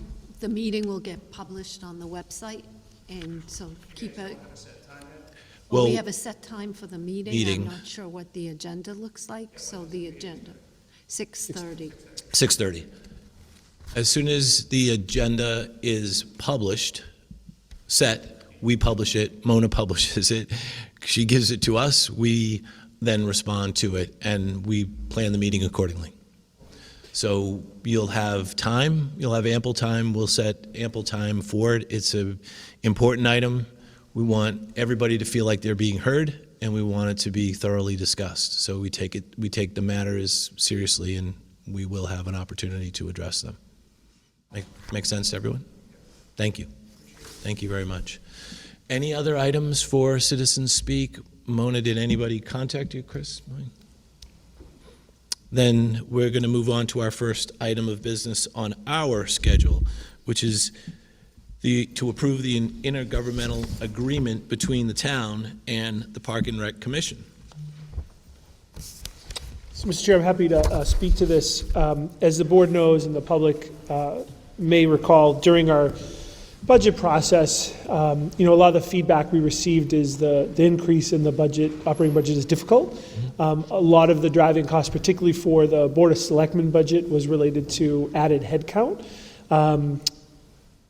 the meeting will get published on the website, and so keep it. Well, we have a set time for the meeting. I'm not sure what the agenda looks like, so the agenda, 6:30. 6:30. As soon as the agenda is published, we publish it, Mona publishes it, she gives it to us, we then respond to it, and we plan the meeting accordingly. So you'll have time, you'll have ample time, we'll set ample time for it. It's an important item. We want everybody to feel like they're being heard and we want it to be thoroughly discussed. So we take the matters seriously, and we will have an opportunity to address them. Make sense to everyone? Thank you. Thank you very much. Any other items for citizens speak? Mona, did anybody contact you, Chris? Then we're going to move on to our first item of business on our schedule, which is to approve the intergovernmental agreement between the town and the Park and Rec Commission. So, Mr. Chair, I'm happy to speak to this. As the board knows and the public may recall, during our budget process, a lot of the feedback we received is the increase in the operating budget is difficult. A lot of the driving costs, particularly for the Board of Selectmen budget, was related to added headcount.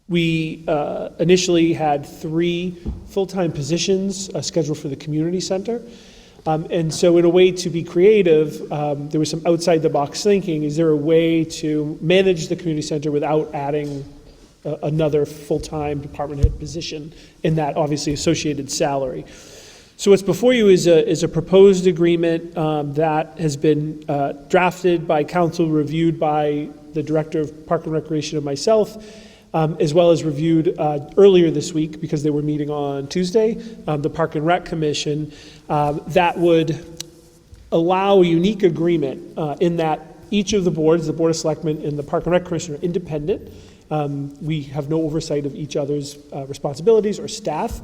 We initially had 3 full-time positions scheduled for the community center. And so in a way to be creative, there was some outside-the-box thinking. Is there a way to manage the community center without adding another full-time department head position in that obviously associated salary? So what's before you is a proposed agreement that has been drafted by council, reviewed by the Director of Park and Recreation and myself, as well as reviewed earlier this week, because they were meeting on Tuesday, the Park and Rec Commission, that would allow a unique agreement in that each of the boards, the Board of Selectmen and the Park and Rec Commission, are independent. We have no oversight of each other's responsibilities or staff.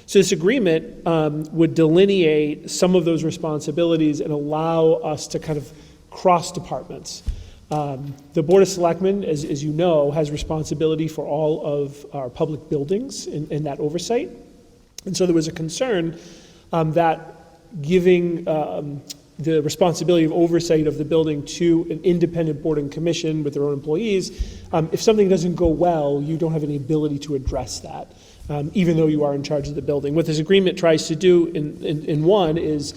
So this agreement would delineate some of those responsibilities and allow us to kind of cross departments. The Board of Selectmen, as you know, has responsibility for all of our public buildings in that oversight. And so there was a concern that giving the responsibility of oversight of the building to an independent board and commission with their own employees, if something doesn't go well, you don't have any ability to address that, even though you are in charge of the building. What this agreement tries to do in one is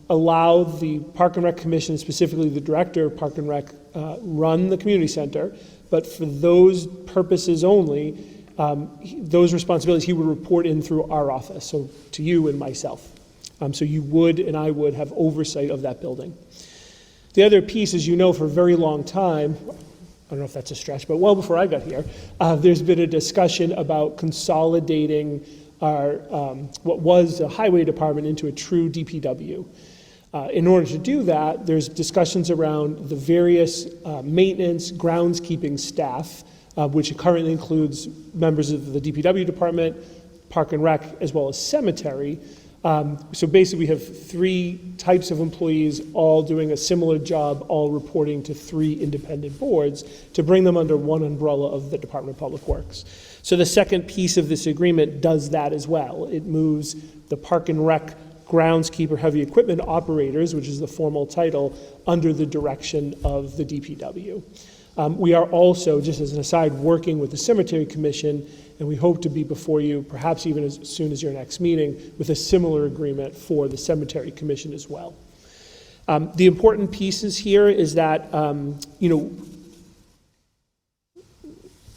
allow the Park and Rec Commission, specifically the Director of Park and Rec, run the community center, but for those purposes only, those responsibilities he would report in through our office, so to you and myself. So you would and I would have oversight of that building. The other piece, as you know, for a very long time, I don't know if that's a stretch, but well before I got here, there's been a discussion about consolidating our what was a highway department into a true DPW. In order to do that, there's discussions around the various maintenance, groundskeeping staff, which currently includes members of the DPW department, Park and Rec, as well as cemetery. So basically we have 3 types of employees all doing a similar job, all reporting to 3 independent boards to bring them under one umbrella of the Department of Public Works. So the second piece of this agreement does that as well. It moves the Park and Rec groundskeeper heavy equipment operators, which is the formal title, under the direction of the DPW. We are also, just as an aside, working with the Cemetery Commission, and we hope to be before you, perhaps even as soon as your next meeting, with a similar agreement for the Cemetery Commission as well. The important pieces here is that, and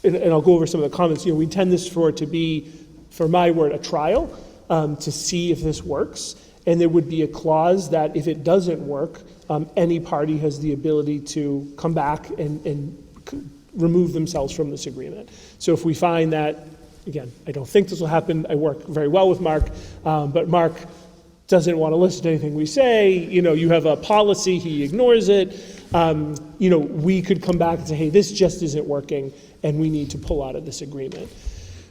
I'll go over some of the comments, we intend this for it to be, for my word, a trial, to see if this works. And there would be a clause that if it doesn't work, any party has the ability to come back and remove themselves from this agreement. So if we find that, again, I don't think this will happen, I work very well with Mark, but Mark doesn't want to listen to anything we say, you have a policy, he ignores it, we could come back and say, hey, this just isn't working, and we need to pull out of this agreement.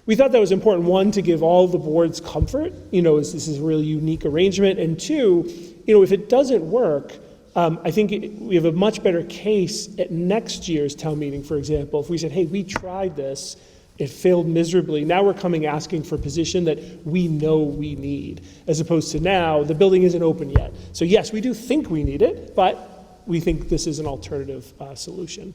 We thought that was important, one, to give all the boards comfort, as this is a really unique arrangement, and two, if it doesn't work, I think we have a much better case at next year's town meeting, for example, if we said, hey, we tried this, it failed miserably, now we're coming asking for a position that we know we need, as opposed to now, the building isn't open yet. So yes, we do think we need it, but we think this is an alternative solution.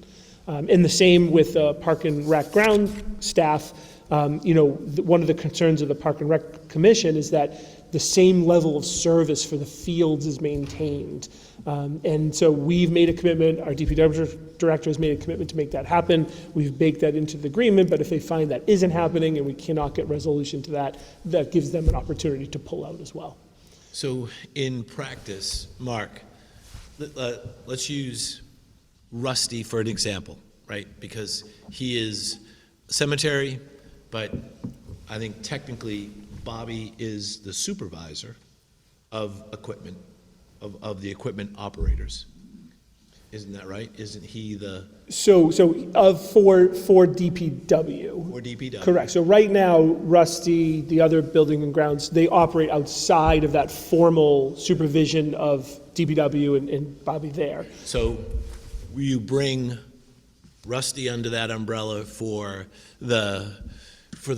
And the same with Park and Rec ground staff. One of the concerns of the Park and Rec Commission is that the same level of service for the fields is maintained. And so we've made a commitment, our DPW director has made a commitment to make that happen. We've baked that into the agreement, but if they find that isn't happening and we cannot get resolution to that, that gives them an opportunity to pull out as well. So in practice, Mark, let's use Rusty for an example, right? Because he is cemetery, but I think technically Bobby is the supervisor of equipment, of the equipment operators. Isn't that right? Isn't he the? For DPW. For DPW. Correct. So right now, Rusty, the other building and grounds, they operate outside of that formal supervision of DPW and Bobby there. So will you bring Rusty under that umbrella for the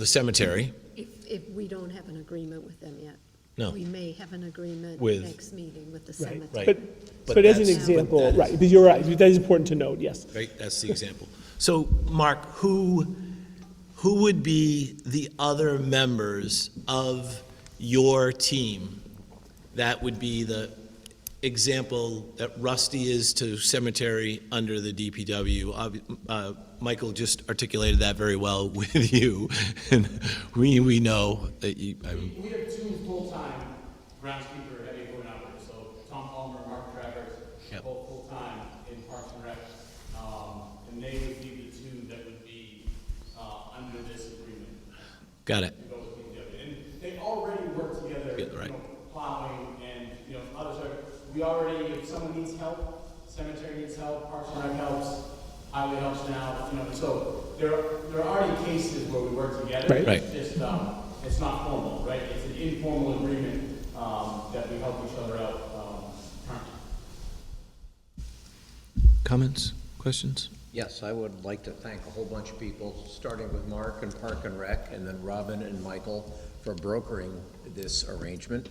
cemetery? If we don't have an agreement with them yet. No. We may have an agreement With- next meeting with the Right. cemetery. But as an that's- example, but that right, is- but you're right, that is important to note, yes. Right, that's the example. So, Mark, who would be the other members of your team that would be the example that Rusty is to cemetery under the DPW? Michael just articulated that very well with you, and we know that you. We have two full-time groundskeeper heavy equipment operators, so Tom Palmer, Mark Travers, both full-time in Parks and Rec, and they would be the two that would be under this agreement. Got it. To go with DPW. And they already work together, Right. plowing and, others are, we already, if someone needs help, cemetery needs help, Parks and Rec helps, highway helps now, so there are already cases where we work together. Right. It's just, it's not formal, right? It's an informal agreement, that we help each other out, currently. Comments, questions? Yes, I would like to thank a whole bunch of people, starting with Mark and Park and Rec, and then Robin and Michael for brokering this arrangement.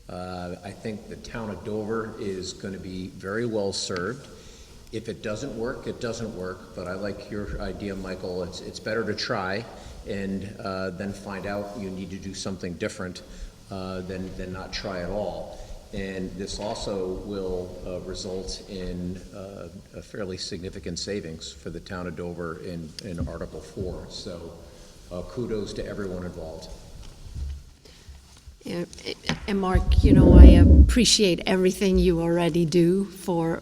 I think the town of Dover is going to be very well served. If it doesn't work, it doesn't work, but I like your idea, Michael. It's better to try and then find out you need to do something different than not try at all. And this also will result in a fairly significant savings for the town of Dover in Article 4. So kudos to everyone involved. And Mark, I appreciate everything you already do for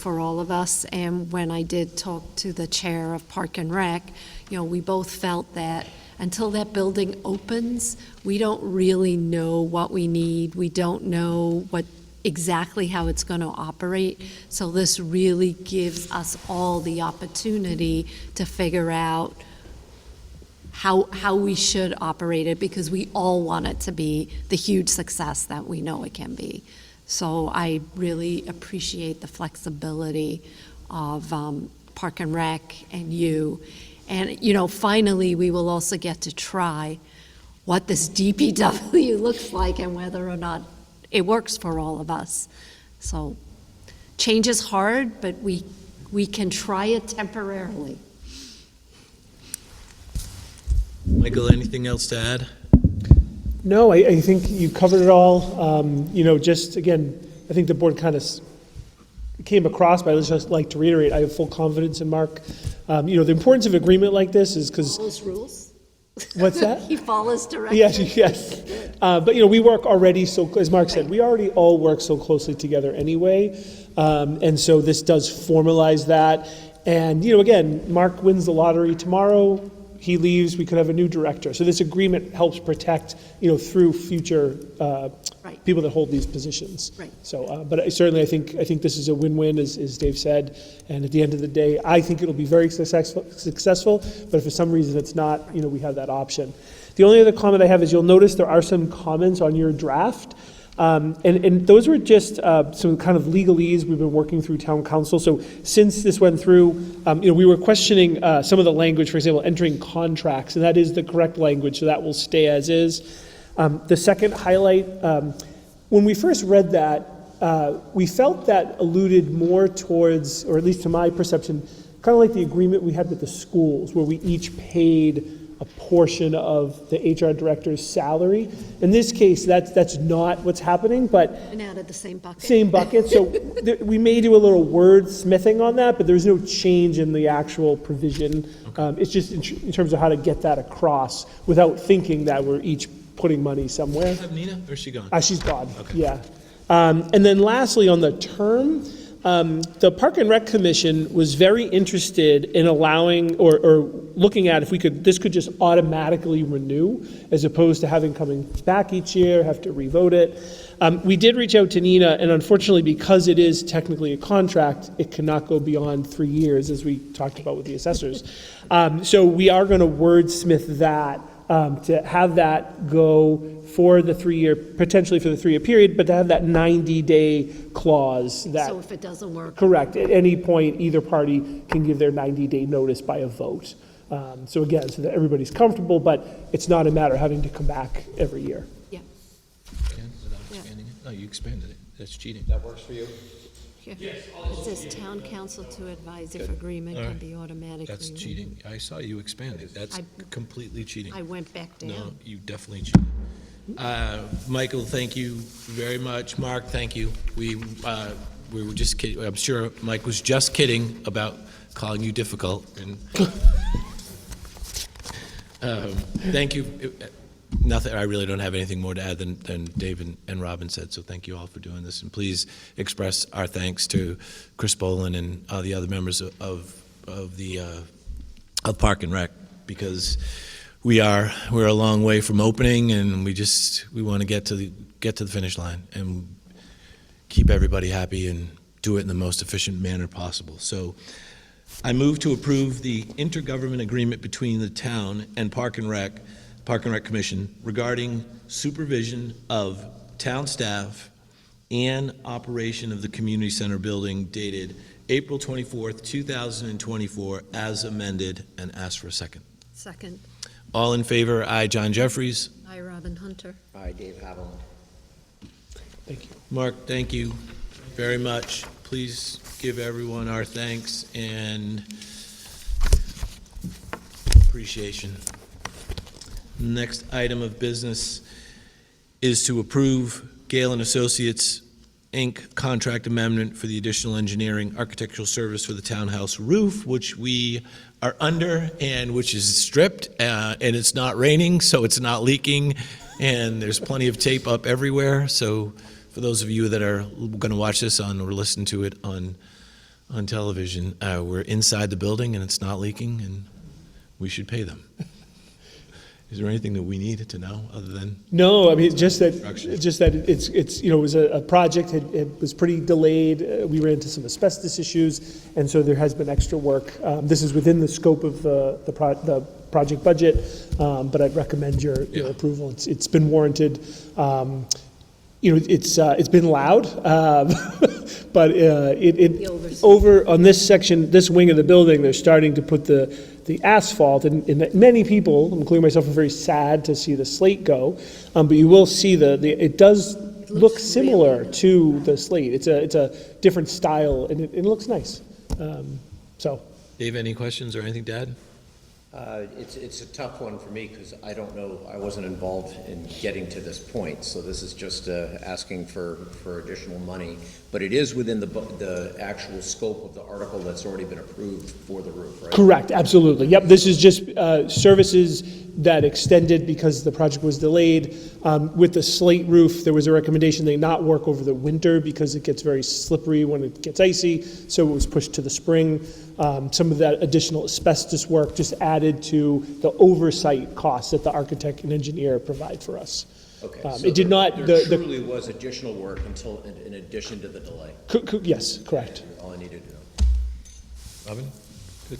all of us. And when I did talk to the chair of Park and Rec, we both felt that until that building opens, we don't really know what we need. We don't know exactly how it's going to operate. So this really gives us all the opportunity to figure out how we should operate it, because we all want it to be the huge success that we know it can be. So I really appreciate the flexibility of Park and Rec and you. And, finally, we will also get to try what this DPW looks like and whether or not it works for all of us. So change is hard, but we can try it temporarily. Michael, anything else to add? No, I think you covered it all. Just, again, I think the board kind of came across, but I'd just like to reiterate, I have full confidence in Mark. The importance of agreement like this is because... Follows rules. What's that? He follows directions. Yes. But, we work already, so as Mark said, we already all work so closely together anyway. And so this does formalize that. And, again, Mark wins the lottery tomorrow. He leaves, we could have a new director. So this agreement helps protect, through future people that hold these positions. Right. So, but certainly I think this is a win-win, as Dave said. And at the end of the day, I think it'll be very successful. But if for some reason it's not, we have that option. The only other comment I have is you'll notice there are some comments on your draft. And those were just some kind of legalese we've been working through town council. So since this went through, we were questioning some of the language, for example, entering contracts, and that is the correct language, so that will stay as is. The second highlight, when we first read that, we felt that alluded more towards, or at least to my perception, kind of like the agreement we had with the schools, where we each paid a portion of the HR director's salary. In this case, that's not what's happening, but And out of the same bucket. same bucket. So we may do a little wordsmithing on that, but there's no change in the actual provision. It's just in terms of how to get that across without thinking that we're each putting money somewhere. Have Nina, or is she gone? She's gone, Okay. yeah. And then lastly, on the term, the Park and Rec Commission was very interested in allowing, or looking at if this could just automatically renew, as opposed to having coming back each year, have to revote it. We did reach out to Nina, and unfortunately, because it is technically a contract, it cannot go beyond 3 years, as we talked about with the assessors. So we are going to wordsmith that, to have that go for the 3-year, potentially for the 3-year period, but to have that 90-day clause that. So if it doesn't work. Correct. At any point, either party can give their 90-day notice by a vote. So again, so that everybody's comfortable, but it's not a matter of having to come back every year. Yeah. Ken, without expanding it? No, you expanded it. That's cheating. That works for you? Yes. It says town council to advise if agreement All can right. be automatically. That's renewed. cheating. I saw you expand it. That's completely cheating. I went back down. No, you definitely cheated. Michael, thank you very much. Mark, thank you. We were just kidding. I'm sure Mike was just kidding about calling you difficult. And thank you. Nothing. I really don't have anything more to add than Dave and Robin said. So thank you all for doing this, and please express our thanks to Chris Bolin and the other members of Park and Rec, because we're a long way from opening, and we want to get to the finish line and keep everybody happy and do it in the most efficient manner possible. So I move to approve the intergovernment agreement between the town and Park and Rec Commission regarding supervision of town staff and operation of the community center building, dated April 24th, 2024, as amended, and ask for a second. Second. All in favor? Aye, John Jeffries. Aye, Robin Hunter. Aye, Dave Haviland. Thank you. Mark, thank you very much. Please give everyone our thanks and appreciation. Next item of business is to approve Gale and Associates, Inc. contract amendment for the additional engineering architectural service for the townhouse roof, which we are under and which is stripped, and it's not raining, so it's not leaking, and there's plenty of tape up everywhere. So for those of you that are going to watch this or listen to it on television, we're inside the building and it's not leaking, and we should pay them. Is there anything that we needed to know other than? No, I mean, it's just that it's it was a project, it was pretty delayed. We ran into some asbestos issues, and so there has been extra work. This is within the scope of the project budget, but I'd recommend your approval. It's been warranted. It's been loud, but over on this section, this wing of the building, they're starting to put the asphalt, and many people, including myself, are very sad to see the slate go, but you will see it does look similar to the slate. It's a different style, and it looks nice. Dave, any questions or anything to add? It's a tough one for me because I don't know, I wasn't involved in getting to this point, so this is just asking for additional money, but it is within the actual scope of the article that's already been approved for the roof, right? Correct, absolutely. Yep, this is just services that extended because the project was delayed. With the slate roof, there was a recommendation they not work over the winter because it gets very slippery when it gets icy, so it was pushed to the spring. Some of that additional asbestos work just added to the oversight costs that the architect and engineer provide for us. Okay, so it did not. There truly was additional work in addition to the delay. Yes, correct. All I needed to know. Robin? Good.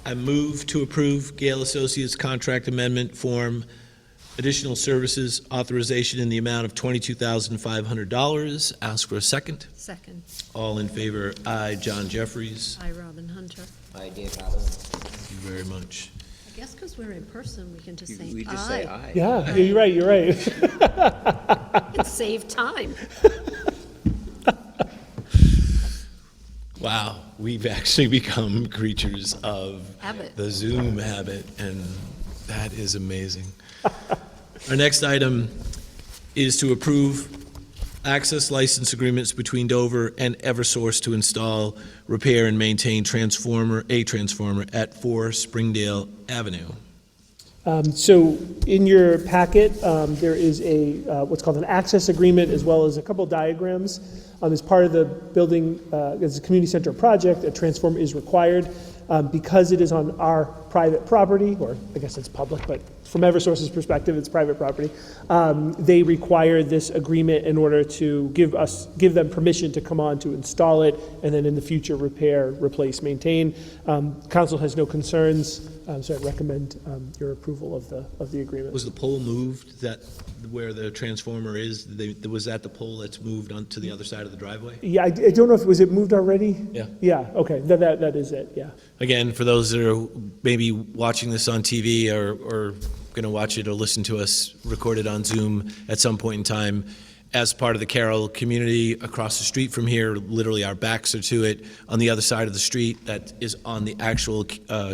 I move to approve Gale Associates contract amendment form, additional services authorization in the amount of $22,500. Ask for a second. Second. All in favor? Aye, John Jeffries. Aye, Robin Hunter. Aye, Dave Haviland. Thank you very much. I guess because we're in person, we can just say aye. We just say aye. Yeah, you're right, you're right. It saved time. Wow, we've actually become creatures of Habit. the Zoom habit, and that is amazing. Our next item is to approve access license agreements between Dover and Eversource to install, repair, and maintain a transformer at 4 Springdale Avenue. So in your packet, there is what's called an access agreement, as well as a couple diagrams. As part of the building, as a community center project, a transformer is required. Because it is on our private property, or I guess it's public, but from Eversource's perspective, it's private property. They require this agreement in order to give them permission to come on to install it, and then in the future repair, replace, maintain. Council has no concerns, so I recommend your approval of the agreement. Was the pole moved where the transformer is? Was that the pole that's moved onto the other side of the driveway? Yeah, I don't know if was it moved already. Yeah. Yeah. Okay. That is it. Yeah. Again, for those that are maybe watching this on TV or going to watch it or listen to us recorded on Zoom at some point in time, as part of the Carroll community across the street from here, literally our backs are to it, on the other side of the street that is on the actual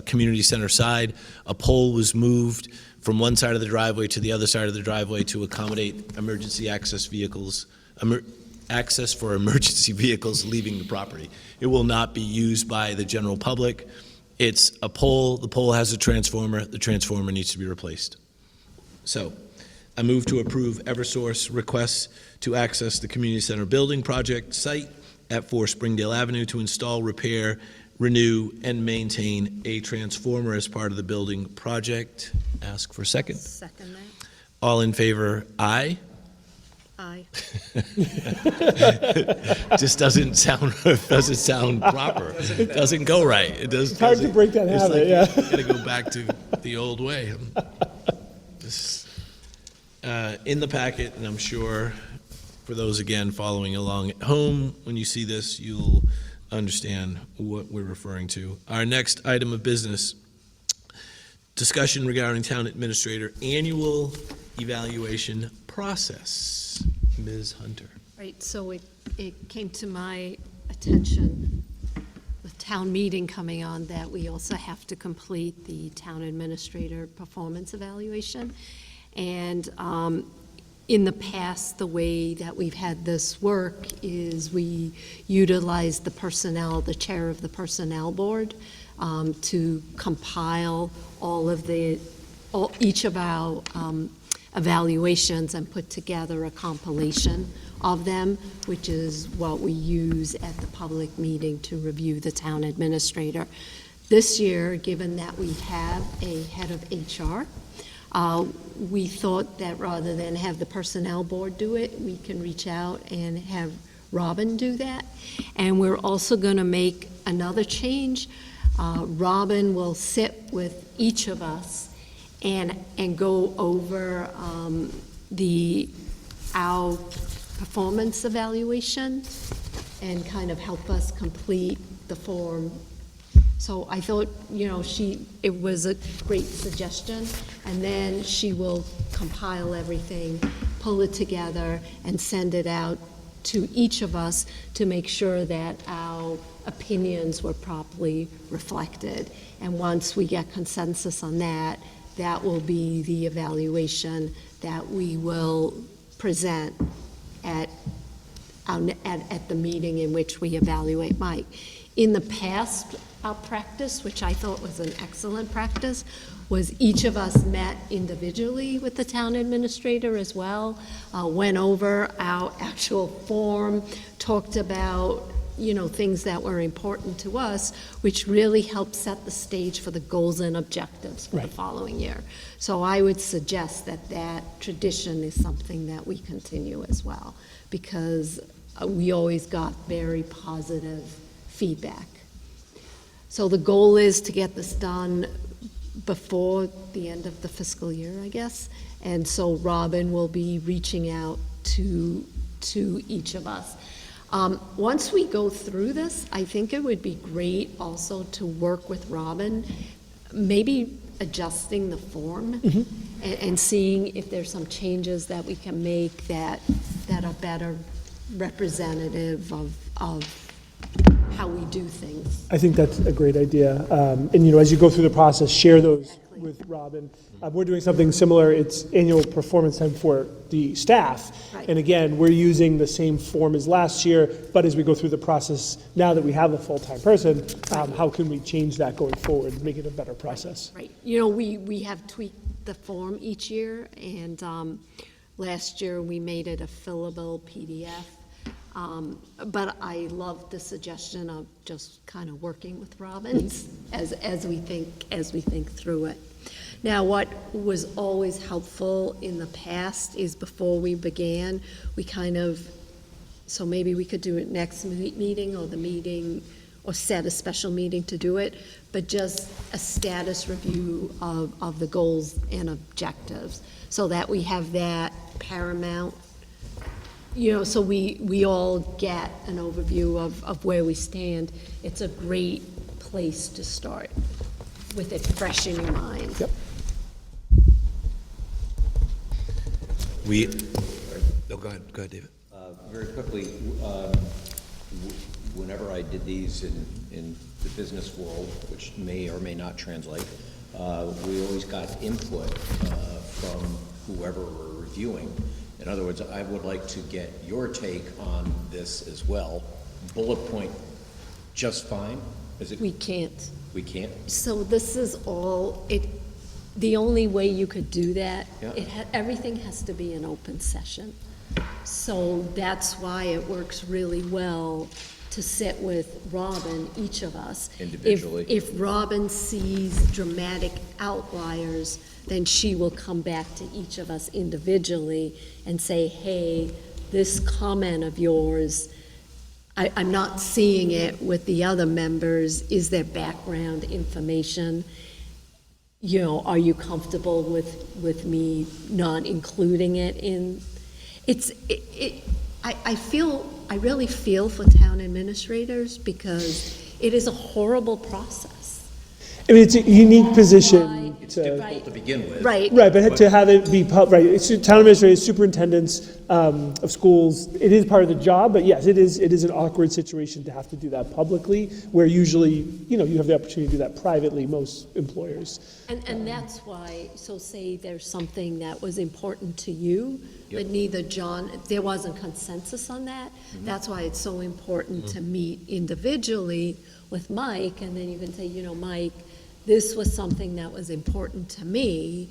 community center side, a pole was moved from one side of the driveway to the other side of the driveway to accommodate emergency access vehicles, access for emergency vehicles leaving the property. It will not be used by the general public. It's a pole, the pole has a transformer, the transformer needs to be replaced. So, I move to approve Eversource requests to access the community center building project site at 4 Springdale Avenue to install, repair, renew, and maintain a transformer as part of the building project. Ask for a second. Second that. All in favor, aye? Aye. Just doesn't sound proper. It doesn't go right. It's hard to break that habit, yeah. You gotta go back to the old way. In the packet, and I'm sure for those, again, following along at home, when you see this, you'll understand what we're referring to. Our next item of business, discussion regarding town administrator annual evaluation process. Ms. Hunter. Right, so it came to my attention, with town meeting coming on, that we also have to complete the town administrator performance evaluation. And in the past, the way that we've had this work is we utilize the chair of the personnel board, to compile each of our evaluations and put together a compilation of them, which is what we use at the public meeting to review the town administrator. This year, given that we have a head of HR, we thought that rather than have the personnel board do it, we can reach out and have Robin do that. And we're also going to make another change. Robin will sit with each of us and go over our performance evaluation and kind of help us complete the form. So I thought, it was a great suggestion, and then she will compile everything, pull it together, and send it out to each of us to make sure that our opinions were properly reflected. And once we get consensus on that, that will be the evaluation that we will present at the meeting in which we evaluate Mike. In the past, our practice, which I thought was an excellent practice, was each of us met individually with the town administrator as well, went over our actual form, talked about things that were important to us, which really helped set the stage for the goals and objectives for the following year. So I would suggest that tradition is something that we continue as well, because we always got very positive feedback. So the goal is to get this done before the end of the fiscal year, I guess. And so Robin will be reaching out to each of us. Once we go through this, I think it would be great also to work with Robin, maybe adjusting the form and seeing if there's some changes that we can make that are better representative of how we do things. I think that's a great idea. And as you go through the process, share those with Robin. We're doing something similar. It's annual performance time for the staff. Right. And again, we're using the same form as last year, but as we go through the process, now that we have a full-time person, how can we change that going forward and make it a better process? Right. We have tweaked the form each year, and last year we made it a fillable PDF. But I love the suggestion of just kind of working with Robin as we think through it. Now, what was always helpful in the past is before we began, we kind of, so maybe we could do it next meeting or the meeting, or set a special meeting to do it, but just a status review of the goals and objectives, so that we have that paramount, so we all get an overview of where we stand. It's a great place to start, with it fresh in your mind. Yep. Go ahead, David. Very quickly, whenever I did these in the business world, which may or may not translate, we always got input from whoever we're reviewing. In other words, I would like to get your take on this as well. Bullet point, just fine? Is it? We can't. We can't? So this is all, the only way you could do that, Yeah. everything has to be an open session. So that's why it works really well to sit with Robin, each of us. Individually. If Robin sees dramatic outliers, then she will come back to each of us individually and say, hey, this comment of yours, I'm not seeing it with the other members. Is there background information? Are you comfortable with me not including it in? I really feel for town administrators, because it is a horrible process. I mean, it's a unique position. It's difficult to begin with. Right. Right, but to have it be, it's town administrators, superintendents of schools, it is part of the job, but yes, it is an awkward situation to have to do that publicly, where usually, you have the opportunity to do that privately, most employers. And that's why, so say there's something that was important to you, but neither there wasn't consensus on that. Mm-hmm. That's why it's so important to meet individually with Mike, and then you can say, Mike, this was something that was important to me.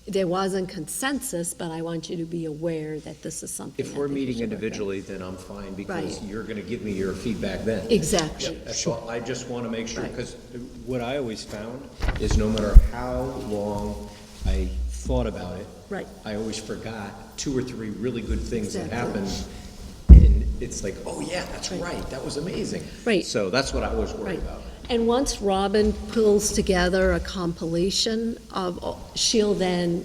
There wasn't consensus, but I want you to be aware that this is something. If we're meeting individually, then I'm fine, because you're going to give me your feedback then. Exactly. So I just want to make sure, because what I always found is no matter how long I thought about it, I always forgot 2 or 3 really good things that happened. And it's like, oh yeah, that's right. That was amazing. Right. So that's what I was worried about. And once Robin pulls together a compilation she'll then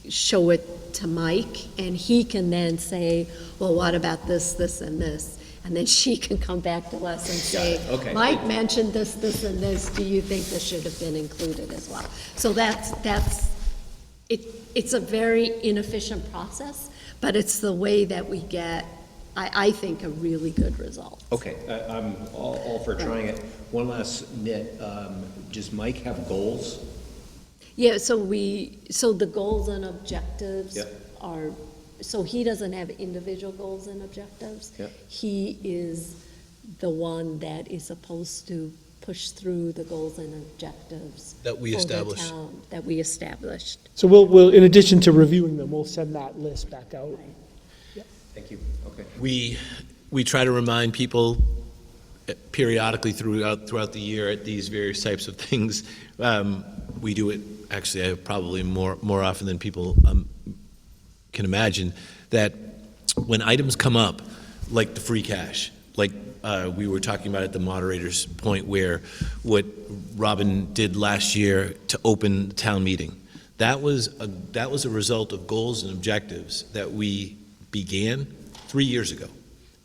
show it to Mike, and he can then say, well, what about this, this, and this? And then she can come back to us and say, Mike mentioned this, this, and this. Do you think this should have been included as well? So it's a very inefficient process, but it's the way that we get, I think, a really good result. Okay, I'm all for trying it. One last nit, does Mike have goals? Yeah, so the goals and objectives are, so he doesn't have individual goals and objectives. He is the one that is supposed to push through the goals and objectives that we established. For the town, that we established. So we'll, in addition to reviewing them, we'll send that list back out. Thank you. Okay. We try to remind people periodically throughout the year at these various types of things. We do it actually probably more often than people can imagine, that when items come up, like the free cash, like we were talking about at the moderator's point, where what Robin did last year to open the town meeting, that was a result of goals and objectives that we began 3 years ago.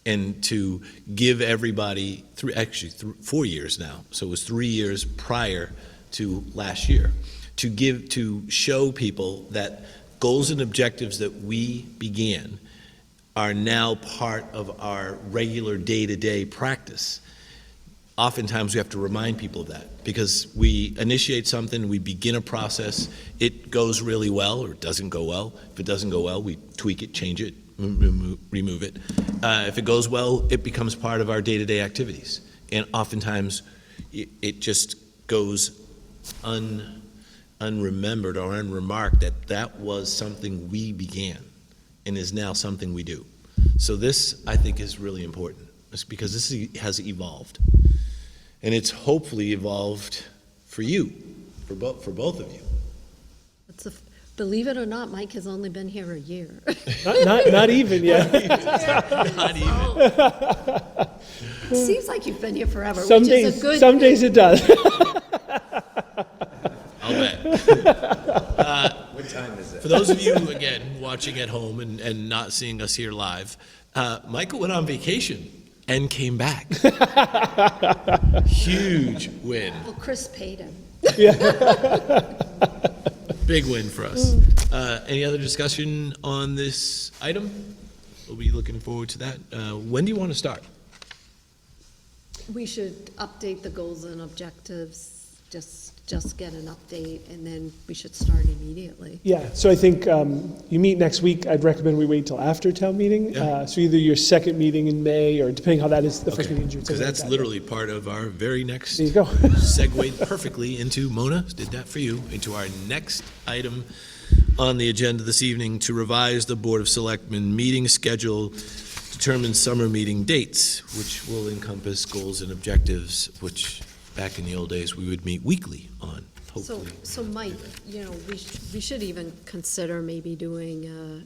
And to give everybody, 4 years now, so it was 3 years prior to last year, to show people that goals and objectives that we began are now part of our regular day-to-day practice. Oftentimes we have to remind people of that, because we initiate something, we begin a process, it goes really well or it doesn't go well. If it doesn't go well, we tweak it, change it, remove it. If it goes well, it becomes part of our day-to-day activities. And oftentimes it just goes unremembered or unremarked that that was something we began and is now something we do. So this, I think, is really important. It's because this has evolved. And it's hopefully evolved for you, for both of you. Believe it or not, Mike has only been here a year. Not even yet. Not even. Seems like you've been here forever, Some which days, is a good some thing. days it does. I'll bet. What time is it? For those of you, again, watching at home and not seeing us here live, Michael went on vacation and came back. Huge win. Well, Chris paid him. Big win for us. Any other discussion on this item? We'll be looking forward to that. When do you want to start? We should update the goals and objectives, just get an update, and then we should start immediately. Yeah, so I think you meet next week. I'd recommend we wait till after town meeting. So either your second meeting in May, or depending how that is, the first meeting in June. Because something that's like that. literally part of our very next. There you go. Segued perfectly into, Mona did that for you, into our next item on the agenda this evening, to revise the Board of Selectmen meeting schedule, determine summer meeting dates, which will encompass goals and objectives, which back in the old days we would meet weekly on, hopefully. So Mike, we should even consider maybe doing a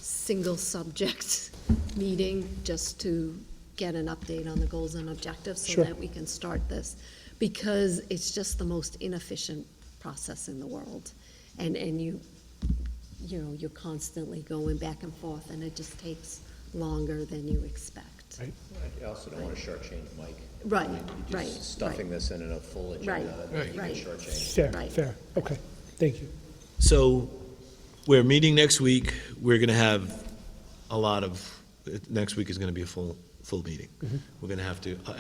single subject meeting just to get an update on the goals and objectives so Sure. that we can start this. Because it's just the most inefficient process in the world. And you're constantly going back and forth, and it just takes longer than you expect. Right. I also don't want to shortchange Mike. Right, I mean, you're right, just stuffing this in a full agenda. Right, that you right. can shortchange. Fair, Right. fair. Okay, thank you. So we're meeting next week. We're going to have a lot of, next week is going to be a full meeting. We're going to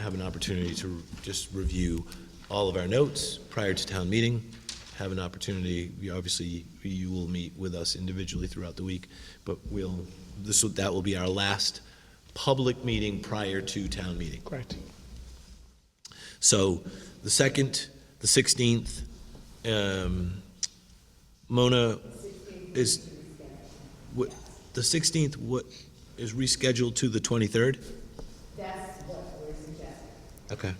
have an opportunity to just review all of our notes prior to town meeting, have an opportunity, obviously, you will meet with us individually throughout the week, but that will be our last public meeting prior to town meeting. Correct. So the 2nd, the 16th, Mona is, the 16th, what is rescheduled to the 23rd? That's what we're suggesting. Okay.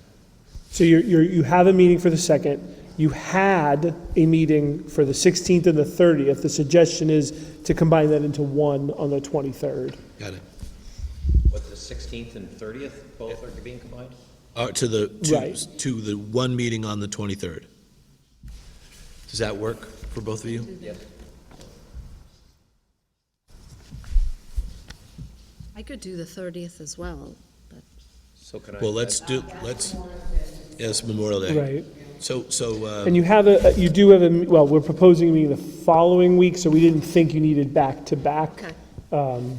So you have a meeting for the 2nd. You had a meeting for the 16th and the 30th. The suggestion is to combine that into one on the 23rd. Got it. What, the 16th and 30th, both are being combined? To Right. the one meeting on the 23rd. Does that work for both of you? Yep. I could do the 30th as well, but So can I? Well, yes, Memorial Day. Right. So, And you do have well, we're proposing a meeting the following week, so we didn't think you needed back-to-back. Okay.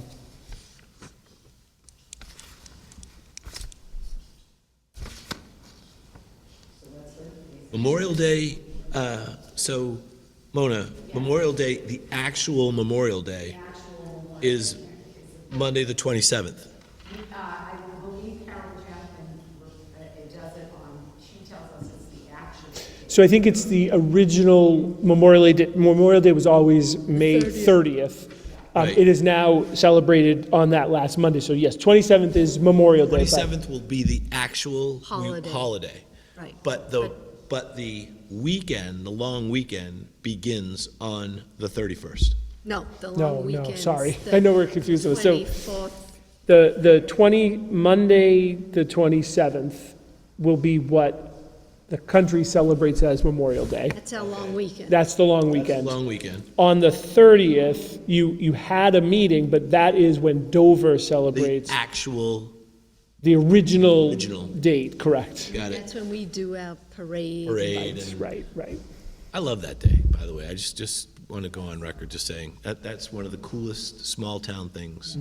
Memorial Day, so, Mona, Memorial Day, the actual Memorial Day is Monday, the 27th. I believe Carol Jackson does it on, she tells us it's the actual. So I think it's the original Memorial Day. Memorial Day was always May 30th. Right. It is now celebrated on that last Monday. So yes, 27th is Memorial Day. but- 27th will be the actual Holiday. holiday. Right. But the weekend, the long weekend, begins on the 31st. No, the No, long weekend. no, sorry. I know we're confused with this. So 24th. Monday, the 27th will be what the country celebrates as Memorial Day. That's our long weekend. That's the long weekend. Long weekend. On the 30th, you had a meeting, but that is when Dover The celebrates actual, the original Original. date, correct? got it. That's when we do our parade. Parade Right, and, right, right. I love that day, by the way. I just want to go on record just saying, that's one of the coolest small-town things.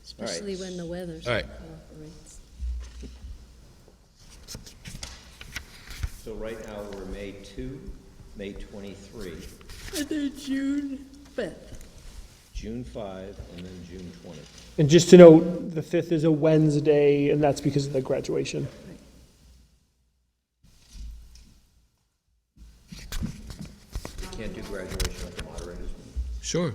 Especially when the weather All right. cooperates. So right now, we're May 2, May 23, And then June 5th. June 5, and then June 20. And just to note, the 5th is a Wednesday, and that's because of the graduation. can't do graduation at the moderators meeting? Sure.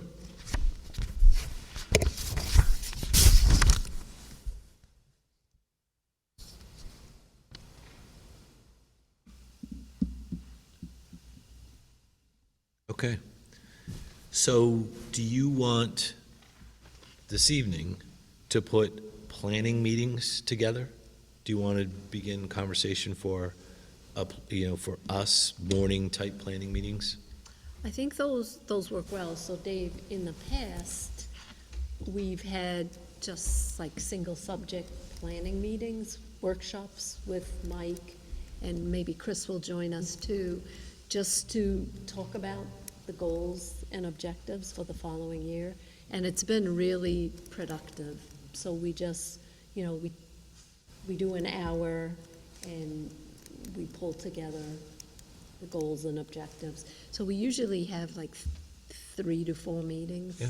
Okay. So do you want this evening to put planning meetings together? Do you want to begin conversation for, for us, morning type planning meetings? I think those work well. So Dave, in the past, we've had just like single subject planning meetings, workshops with Mike, and maybe Chris will join us too, just to talk about the goals and objectives for the following year. And it's been really productive. So we just, we do an hour and we pull together the goals and objectives. So we usually have like 3 to 4 meetings. Yeah.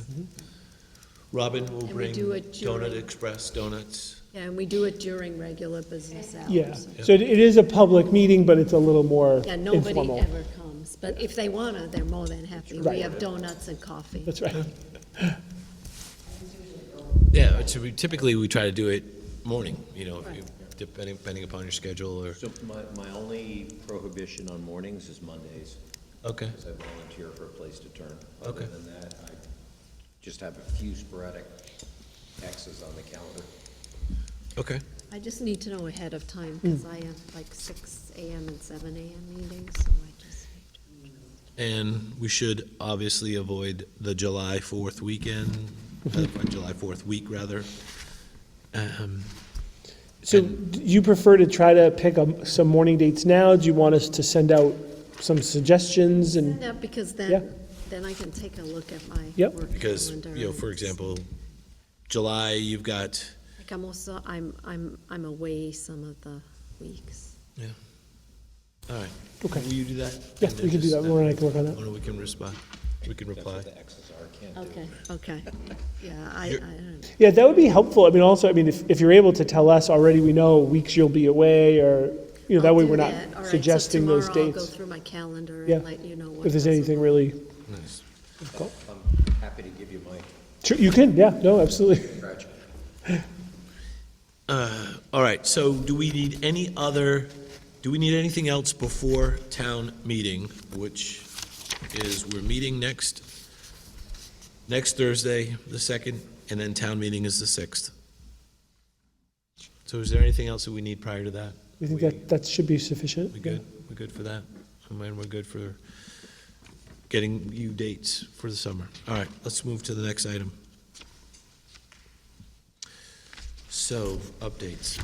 Robin will And we bring do it during- Donut Express donuts. Yeah, and we do it during regular business hours. Yeah, so it is a public meeting, but it's a little more Yeah, nobody informal. ever comes, but if they wanna, they're more than happy. Right. We have donuts and coffee. That's right. Yeah, so typically we try to do it morning, Right. depending upon your schedule or. So my only prohibition on mornings is Mondays. Okay. Because I volunteer for a place to turn. Okay. Other than that, I just have a few sporadic X's on the calendar. Okay. I just need to know ahead of time, because I have like 6 AM and 7 AM meetings, so I just. And we should obviously avoid the July 4th weekend, July 4th week, rather. So do you prefer to try to pick some morning dates now? Do you want us to send out some suggestions and? Yeah, because Yeah. then I can take a look at my Yep. work Because, calendar. for example, July, you've got, Like I'm also, I'm away some of the weeks. all right. Okay. Will you do that? Yeah, And we then can do just, that. Lauren and I can work on that. Or we can respond, we can reply. That's what the X's are, can't do. Okay, yeah, I You're- don't. Yeah, that would be helpful. I mean, also, if you're able to tell us already, we know weeks you'll be away, or, that I'll way do we're not that. All right, so suggesting those tomorrow I'll go dates. through my calendar Yeah. and let you know what. If there's doesn't anything work. really, Nice. I'm happy to give you my sure, you can, yeah, no, absolutely. scratch. All right, so do we need anything else before town meeting, which is, we're meeting next Thursday, the 2nd, and then town meeting is the 6th. So is there anything else that we need prior to that? We think that should be sufficient. We good? We're good for that? And we're good for getting you dates for the summer. All right, let's move to the next item. So, updates.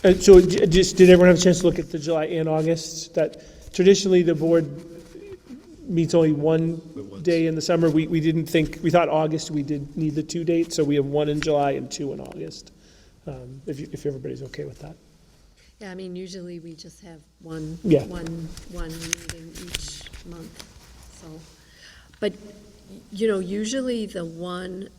And so did everyone have a chance to look at the July and August? That traditionally the board meets only one day in the summer. We didn't think, we thought August we did need the 2 dates, so we have 1 in July and 2 in August. If everybody's okay with that. Yeah, I mean, usually we just have one Yeah. meeting each month, so. But, usually the one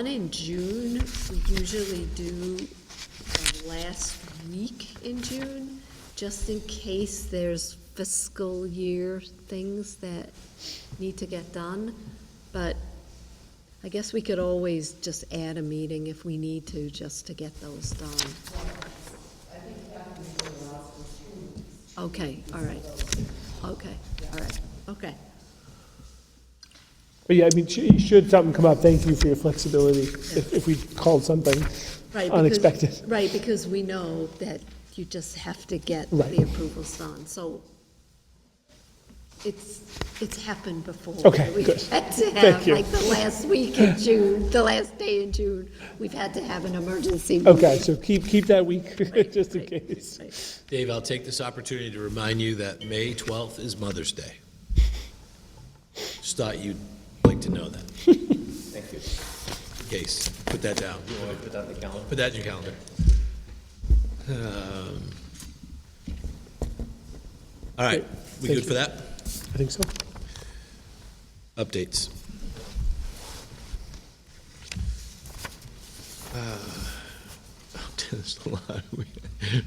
in June, we usually do the last week in June, just in case there's fiscal year things that need to get done. But I guess we could always just add a meeting if we need to, just to get those done. Okay, all right. Okay, all right, okay. But yeah, I mean, should something come up, thank you for your flexibility if we called something Right, because- unexpected. Right, because we know that you just have to get Right. the approvals done, so it's happened before. Okay, We've good. had to Thank have, you. like, the last week in June, the last day in June, we've had to have an emergency meeting. Okay, so keep that week, just in case. Dave, I'll take this opportunity to remind you that May 12th is Mother's Day. Just thought you'd like to know that, Thank you. in case. Put that down. You want to put that on the calendar? Put that in your calendar. All right, we Thank good for you. that? I think so. Updates. There's a lot.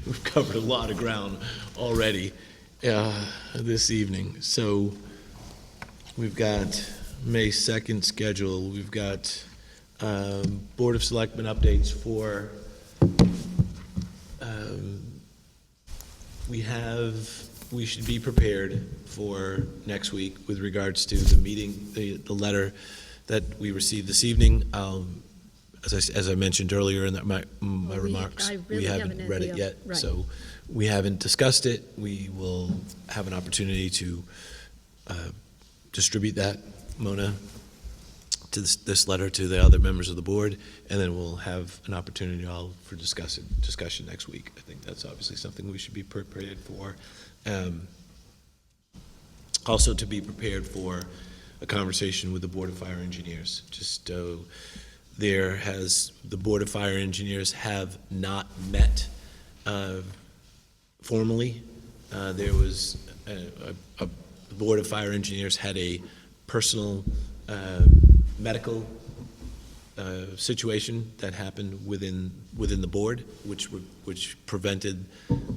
We've covered a lot of ground already, this evening. So we've got May 2nd scheduled. We've got Board of Selectmen updates for, we should be prepared for next week with regards to the meeting, the letter that we received this evening. As I mentioned earlier in my remarks, we haven't read it yet, so we haven't discussed it. We will have an opportunity to distribute that, Mona, to this letter to the other members of the board, and then we'll have an opportunity for discussion next week. I think that's obviously something we should be prepared for. Also to be prepared for a conversation with the Board of Fire Engineers. Just the Board of Fire Engineers have not met formally. There was the Board of Fire Engineers had a personal medical situation that happened within the board, which prevented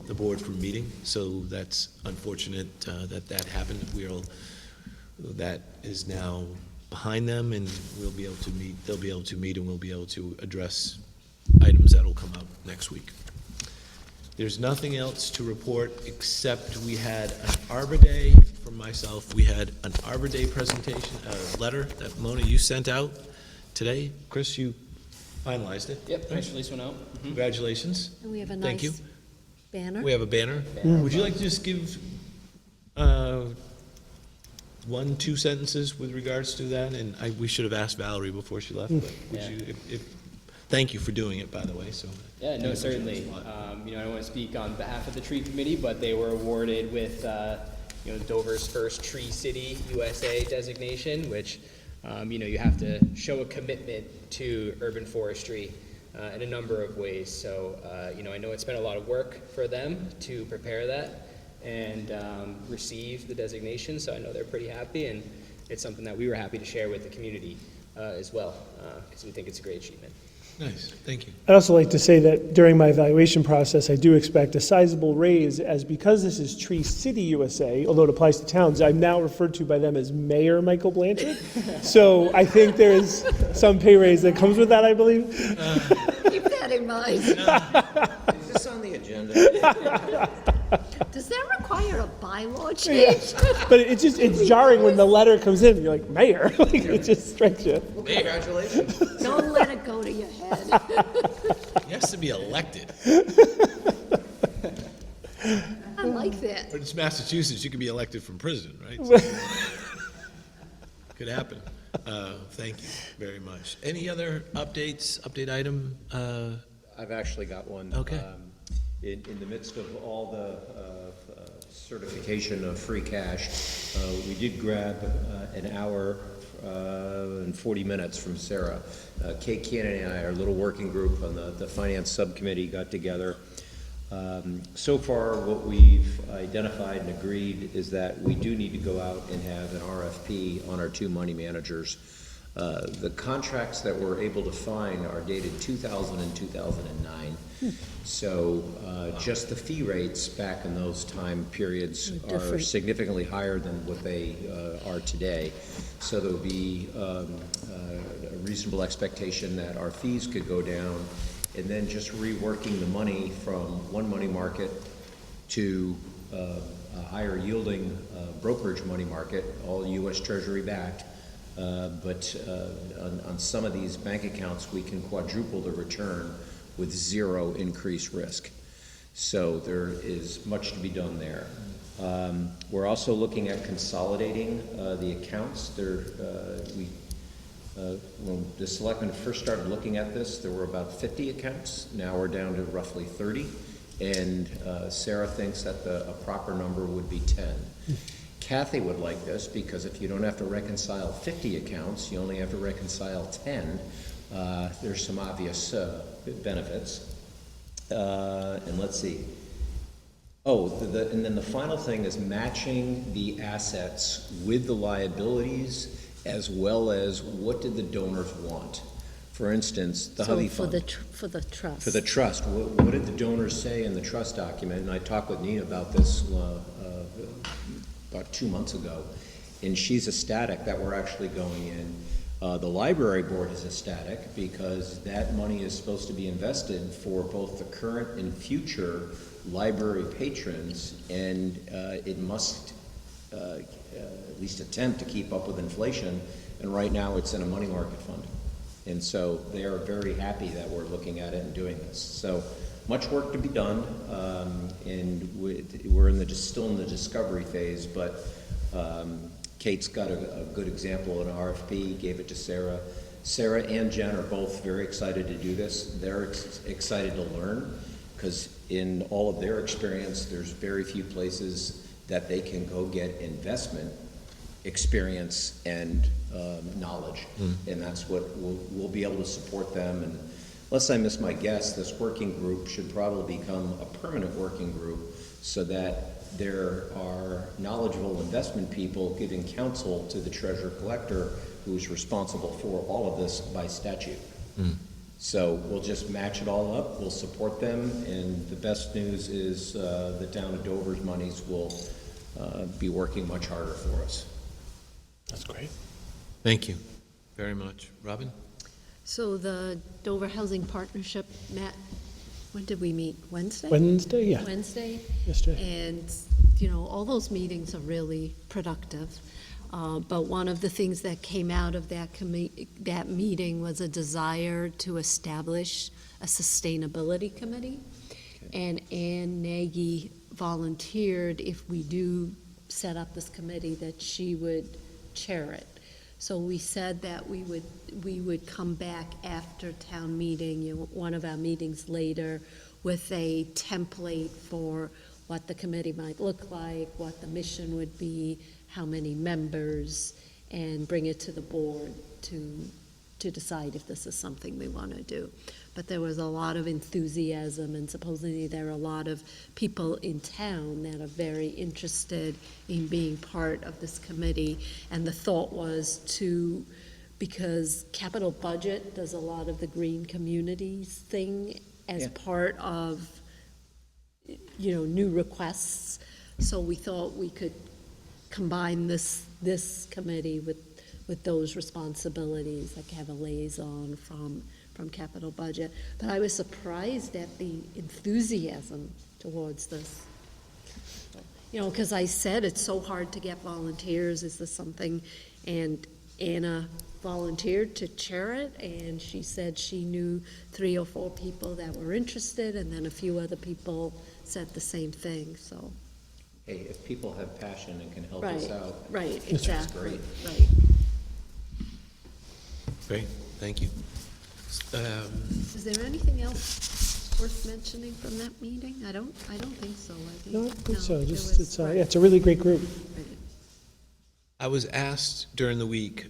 the board from meeting. So that's unfortunate that happened. That is now behind them, and we'll be able to meet. They'll be able to meet, and we'll be able to address items that will come up next week. There's nothing else to report except we had an Arbor Day from myself. We had an Arbor Day presentation, a letter that Mona, you sent out today. Chris, you finalized it. Yep, press release went out. Mm-hmm. Congratulations. And we have a Thank you. nice banner. We have a banner. Would you like to just give 1-2 sentences with regards to that? And we should have asked Valerie before she left, but would you, thank you for doing it, by the way. So yeah, no, certainly. I don't want to speak on behalf of the tree committee, but they were awarded with Dover's first Tree City USA designation, which you have to show a commitment to urban forestry in a number of ways. So I know it's been a lot of work for them to prepare that and receive the designation. So I know they're pretty happy, and it's something that we were happy to share with the community as well, because we think it's a great achievement. Nice, thank you. I'd also like to say that during my evaluation process, I do expect a sizable raise, as because this is Tree City USA, although it applies to towns, I'm now referred to by them as Mayor Michael Blanchard. So I think there's some pay raise that comes with that, I believe. Keep that in mind. Is this on the agenda? Does that require a bylaw change? But it's jarring when the letter comes in, and you're like, Mayor, it just strikes you. Well, congratulations. Don't let it go to your head. He has to be elected. I like that. But it's Massachusetts, you can be elected from prison, right? So, could happen. Thank you very much. Any other update item? I've actually got one. Okay. In the midst of all the certification of free cash, we did grab an hour and 40 minutes from Sarah. Kate Cannon and I, our little working group on the finance subcommittee, got together. So far, what we've identified and agreed is that we do need to go out and have an RFP on our 2 money managers. The contracts that we're able to find are dated 2000 and 2009. So just the fee rates back in those time periods are significantly higher than what they are today. So there would be a reasonable expectation that our fees could go down, and then just reworking the money from one money market to a higher yielding brokerage money market, all U.S. Treasury backed. But on some of these bank accounts, we can quadruple the return with 0 increased risk. So there is much to be done there. We're also looking at consolidating the accounts. When the selectmen first started looking at this, there were about 50 accounts. Now we're down to roughly 30. And Sarah thinks that a proper number would be 10. Kathy would like this because if you don't have to reconcile 50 accounts, you only have to reconcile 10. There's some obvious benefits. And let's see. And then the final thing is matching the assets with the liabilities, as well as what did the donors want. For instance, the Hovey Fund. For the trust. For the trust, what did the donors say in the trust document? And I talked with Nina about this about 2 months ago, and she's ecstatic that we're actually going in. The library board is ecstatic because that money is supposed to be invested for both the current and future library patrons, and it must at least attempt to keep up with inflation, and right now it's in a money market fund. And so they are very happy that we're looking at it and doing this. So much work to be done, and we're still in the discovery phase, but Kate's got a good example, an RFP, gave it to Sarah. Sarah and Jen are both very excited to do this. They're excited to learn, because in all of their experience, there's very few places that they can go get investment experience and knowledge. And that's what we'll be able to support them. And unless I miss my guess, this working group should probably become a permanent working group so that there are knowledgeable investment people giving counsel to the treasurer collector, who's responsible for all of this by statute. So we'll just match it all up, we'll support them, and the best news is the town of Dover's monies will be working much harder for us. That's great. Thank you very much. Robin? So the Dover Housing Partnership met, when did we meet? Wednesday? Wednesday, yeah. Wednesday. Yesterday. And, all those meetings are really productive. But one of the things that came out of that meeting was a desire to establish a sustainability committee. And Ann Nagy volunteered, if we do set up this committee, that she would chair it. So we said that we would come back after town meeting, one of our meetings later, with a template for what the committee might look like, what the mission would be, how many members, and bring it to the board to decide if this is something we want to do. But there was a lot of enthusiasm, and supposedly there are a lot of people in town that are very interested in being part of this committee. And the thought was because capital budget does a lot of the green communities thing as part of, new requests. So we thought we could combine this committee with those responsibilities, like have a liaison from capital budget. But I was surprised at the enthusiasm towards this. Because I said it's so hard to get volunteers. Is this something? And Anna volunteered to chair it, and she said she knew 3 or 4 people that were interested, and then a few other people said the same thing. So, hey, if people have passion and can help us out, right, that's exactly, great. right. Great, thank you. Is there anything else worth mentioning from that meeting? I don't think so. No, I think so. It's a really great group. I was asked during the week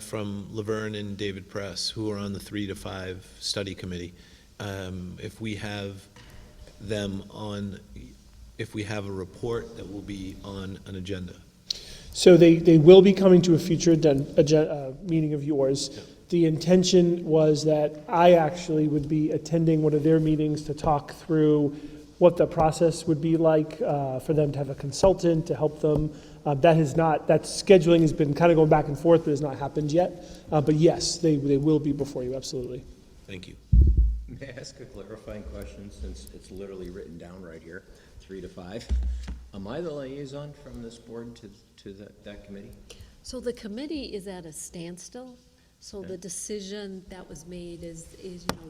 from Laverne and David Press, who are on the 3 to 5 study committee, if we have them on, if we have a report that will be on an agenda. So they will be coming to a future meeting of yours. Yeah. The intention was that I actually would be attending one of their meetings to talk through what the process would be like for them to have a consultant to help them. That scheduling has been kind of going back and forth, but has not happened yet. But yes, they will be before you, absolutely. Thank you. May I ask a clarifying question, since it's literally written down right here, 3 to 5? Am I the liaison from this board to that committee? So the committee is at a standstill. So the decision that was made is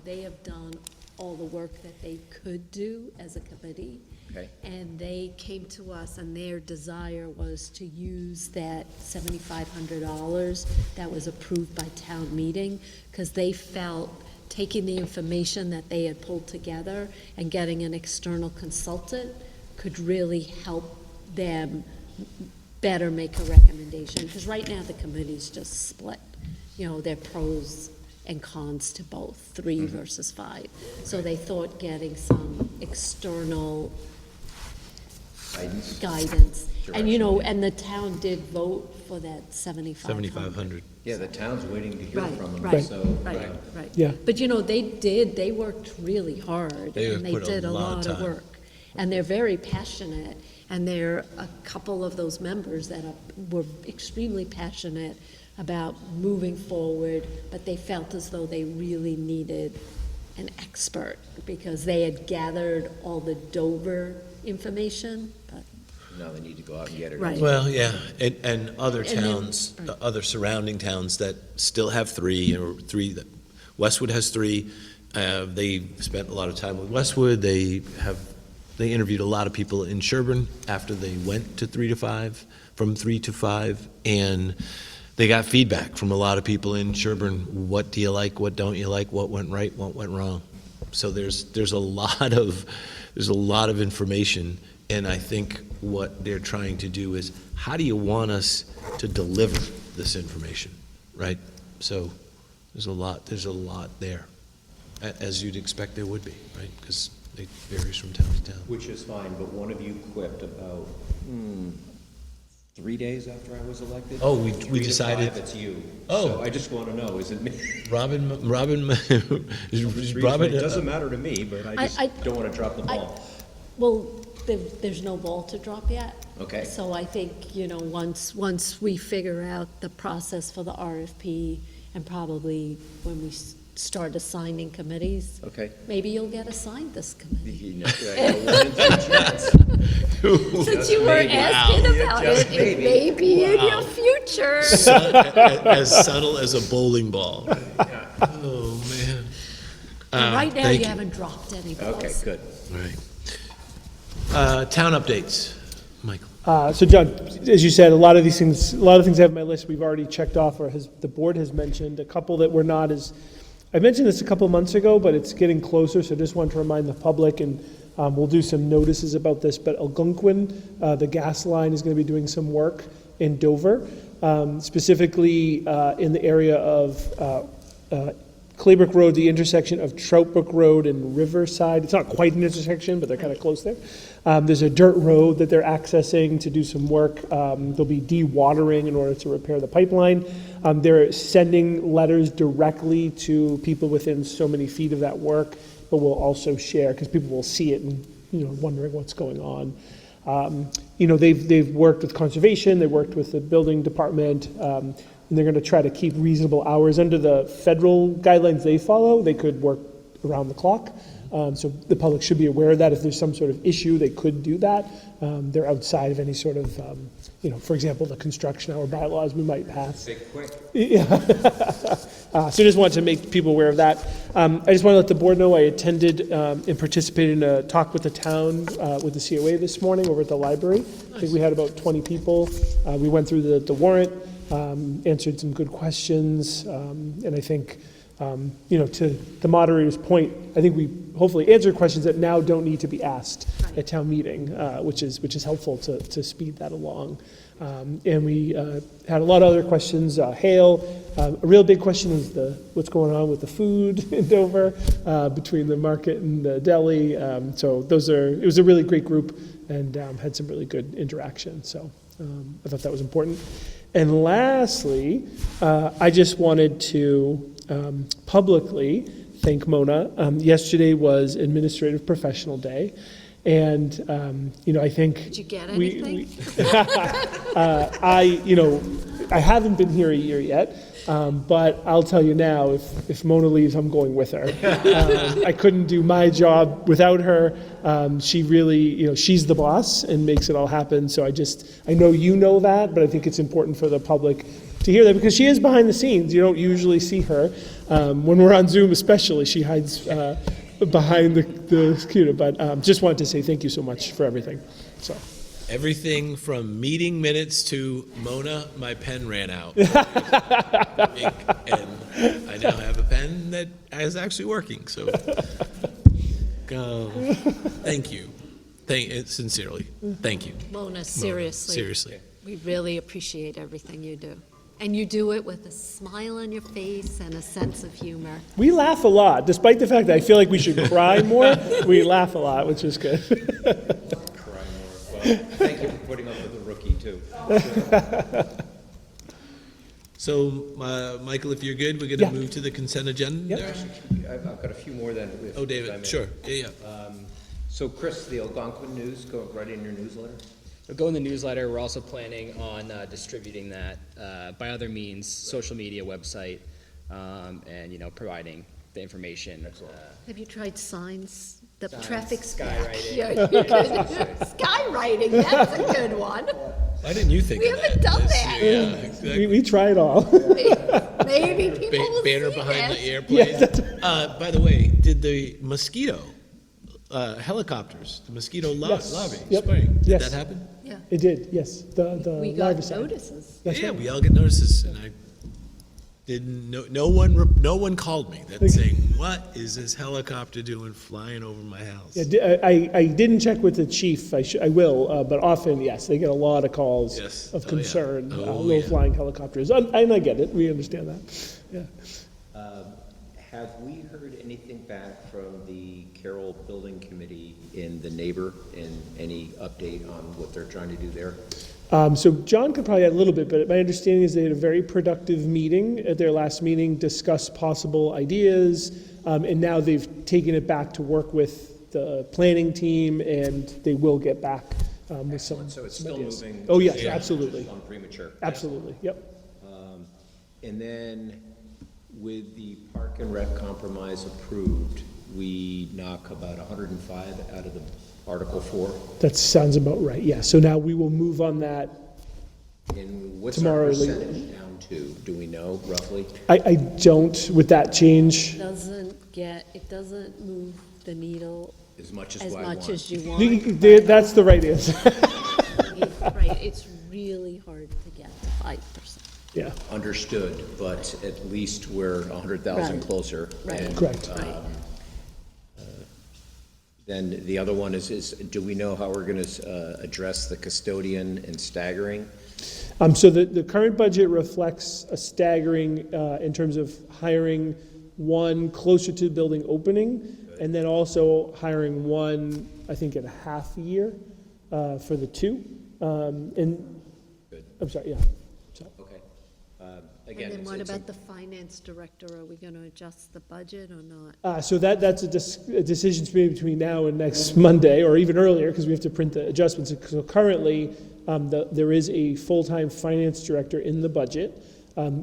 they have done all the work that they could do as a committee. Okay. And they came to us, and their desire was to use that $7,500 that was approved by town meeting, because they felt taking the information that they had pulled together and getting an external consultant could really help them better make a recommendation. Because right now the committee's just split. They're pros and cons to both, 3 versus 5. So they thought getting some external guidance. And, and the town did vote for that $7,500. Yeah, the town's waiting to hear from them. Right. So, Yeah. But, they worked really hard. They and they put did a lot of time. work. and they're very passionate. And there are a couple of those members that were extremely passionate about moving forward, but they felt as though they really needed an expert because they had gathered all the Dover information, but. Now they need to go out and get it. Right. Well, yeah, and other And then- towns, other surrounding towns that still have three, Westwood has three. They spent a lot of time with Westwood. They interviewed a lot of people in Sherburne after they went to 3 to 5, from 3 to 5, and they got feedback from a lot of people in Sherburne. What do you like? What don't you like? What went right? What went wrong? So there's a lot of information, and I think what they're trying to do is, how do you want us to deliver this information, right? So there's a lot there, as you'd expect there would be, right? Because it varies from town to town. Which is fine, but one of you quipped about 3 days after I was elected. Oh, we 3 to decided. 5, it's you. Oh. So I just want to know, is it me? Robin, It doesn't matter to me, but I just don't want to drop the ball. Well, there's no ball to drop yet. Okay. So I think, once we figure out the process for the RFP and probably when we start assigning committees. Okay. Maybe you'll get assigned this committee. You know, I know one in 2 chance. Since you were asking about it, it may be in your future. As subtle as a bowling ball. Oh, man. And right now, thank you haven't dropped any balls. Okay, good. Right. Town updates, Michael. So John, as you said, a lot of things I have on my list we've already checked off, or the board has mentioned. A couple that were not as, I mentioned this a couple of months ago, but it's getting closer, so just want to remind the public, and we'll do some notices about this, but Algonquin, the gas line is going to be doing some work in Dover, specifically in the area of Claybrook Road, the intersection of Troutbrook Road and Riverside. It's not quite an intersection, but they're kind of close there. There's a dirt road that they're accessing to do some work. There'll be dewatering in order to repair the pipeline. They're sending letters directly to people within so many feet of that work, but we'll also share, because people will see it and, wondering what's going on. They've worked with conservation, they've worked with the building department, and they're going to try to keep reasonable hours. Under the federal guidelines they follow, they could work around the clock. So the public should be aware of that. If there's some sort of issue, they could do that. They're outside of any sort of, for example, the construction hour bylaws we might pass. Say quick. Yeah. So just wanted to make people aware of that. I just want to let the board know I attended and participated in a talk with the town with the COA this morning over at the library. I think we had about 20 people. We went through the warrant, answered some good questions, and I think, to the moderator's point, I think we hopefully answered questions that now don't need to be asked at town meeting, which is helpful to speed that along. And we had a lot of other questions. Hail, a real big question is what's going on with the food in Dover between the market and the deli. So it was a really great group and had some really good interaction. So I thought that was important. And lastly, I just wanted to publicly thank Mona. Yesterday was Administrative Professional Day. And, I think... Did you get anything? I haven't been here a year yet, but I'll tell you now, if Mona leaves, I'm going with her. I couldn't do my job without her. She really, she's the boss and makes it all happen. So I know you know that, but I think it's important for the public to hear that, because she is behind the scenes. You don't usually see her. When we're on Zoom especially, she hides behind the computer. But just wanted to say thank you so much for everything. So. Everything from meeting minutes to Mona, my pen ran out. And I now have a pen that is actually working, so thank you. Sincerely, thank you. Mona, seriously. Seriously. We really appreciate everything you do. And you do it with a smile on your face and a sense of humor. We laugh a lot, despite the fact that I feel like we should cry more. We laugh a lot, which is good. Thank you for putting up with the rookie, too. So, Michael, if you're good, we're going to move to the consent agenda. I've got a few more then. Oh, David, sure. Yeah. So Chris, the Algonquin News, go right in your newsletter? It'll go in the newsletter. We're also planning on distributing that by other means, social media, website, and, you know, providing the information. Have you tried signs? The Signs, traffic skywriting. Yeah, you could. Skywriting, that's a good one. Why didn't you think We of that? haven't done that. Yeah, exactly. We try it all. Maybe people will Banner see behind this. the airplane. By the way, did the mosquito helicopters, the mosquito Yes. lobby Yep. spraying, did Yes. that happen? Yeah. It did, yes. The We got larvicide. notices. That's Yeah, right. we all get notices, and I didn't. No one called me that saying, "What is this helicopter doing flying over my house?" Yeah, I didn't check with the chief, I will, but often, yes, they get a lot of calls Yes. of Oh, yeah. concern, Oh, low-flying helicopters, and I get it, we understand that, yeah. Have we heard anything back from the Carroll Building Committee in the neighbor, and any update on what they're trying to do there? So John could probably add a little bit, but my understanding is they had a very productive meeting at their last meeting, discussed possible ideas, and now they've taken it back to work with the planning team, and they will get back with some. So it's some still ideas. moving? Oh, yes, Yeah, absolutely. just on premature. Absolutely, yep. And then with the Park and Rec compromise approved, we knock about 105 out of the Article 4. That sounds about right, yeah. So now we will move on that. And what's Tomorrow, our like- percentage down to? Do we know roughly? I don't, with that change. It doesn't move the needle As much as as I much want. as you want. That's the right answer. Right, it's really hard to get to 5%. Yeah. Understood, but at least we're 100,000 Right. closer. Right. And, Correct. Then the other one is do we know how we're going to address the custodian and staggering? So the current budget reflects a staggering in terms of hiring one closer to the building opening, and then also hiring one, I think, in a half year for the two. And I'm sorry, yeah. Okay. And Again, then it's- what it's about the finance director? Are we going to adjust the budget or not? So that's a decision to be made between now and next Monday, or even earlier, because we have to print the adjustments. So currently, there is a full-time finance director in the budget.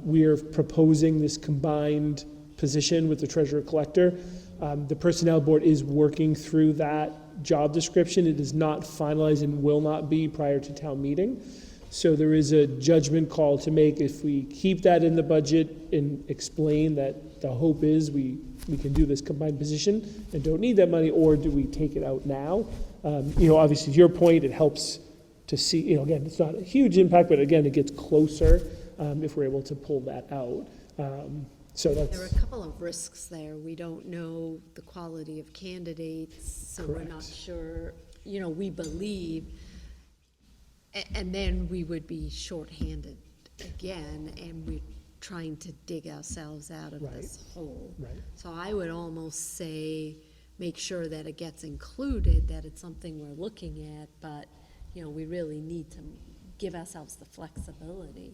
We are proposing this combined position with the treasurer collector. The personnel board is working through that job description. It is not finalized and will not be prior to town meeting. So there is a judgment call to make if we keep that in the budget and explain that the hope is we can do this combined position and don't need that money, or do we take it out now? Obviously, to your point, it helps to see, again, it's not a huge impact, but again, it gets closer if we're able to pull that out. So There are that's, a couple of risks there. We don't know the quality of candidates, so we're not Correct. sure, we believe. And then we would be shorthanded again, and we're trying to dig ourselves out of this hole. Right. So I would almost say, make sure that it gets included, that it's something we're looking at, but, we really need to give ourselves the flexibility,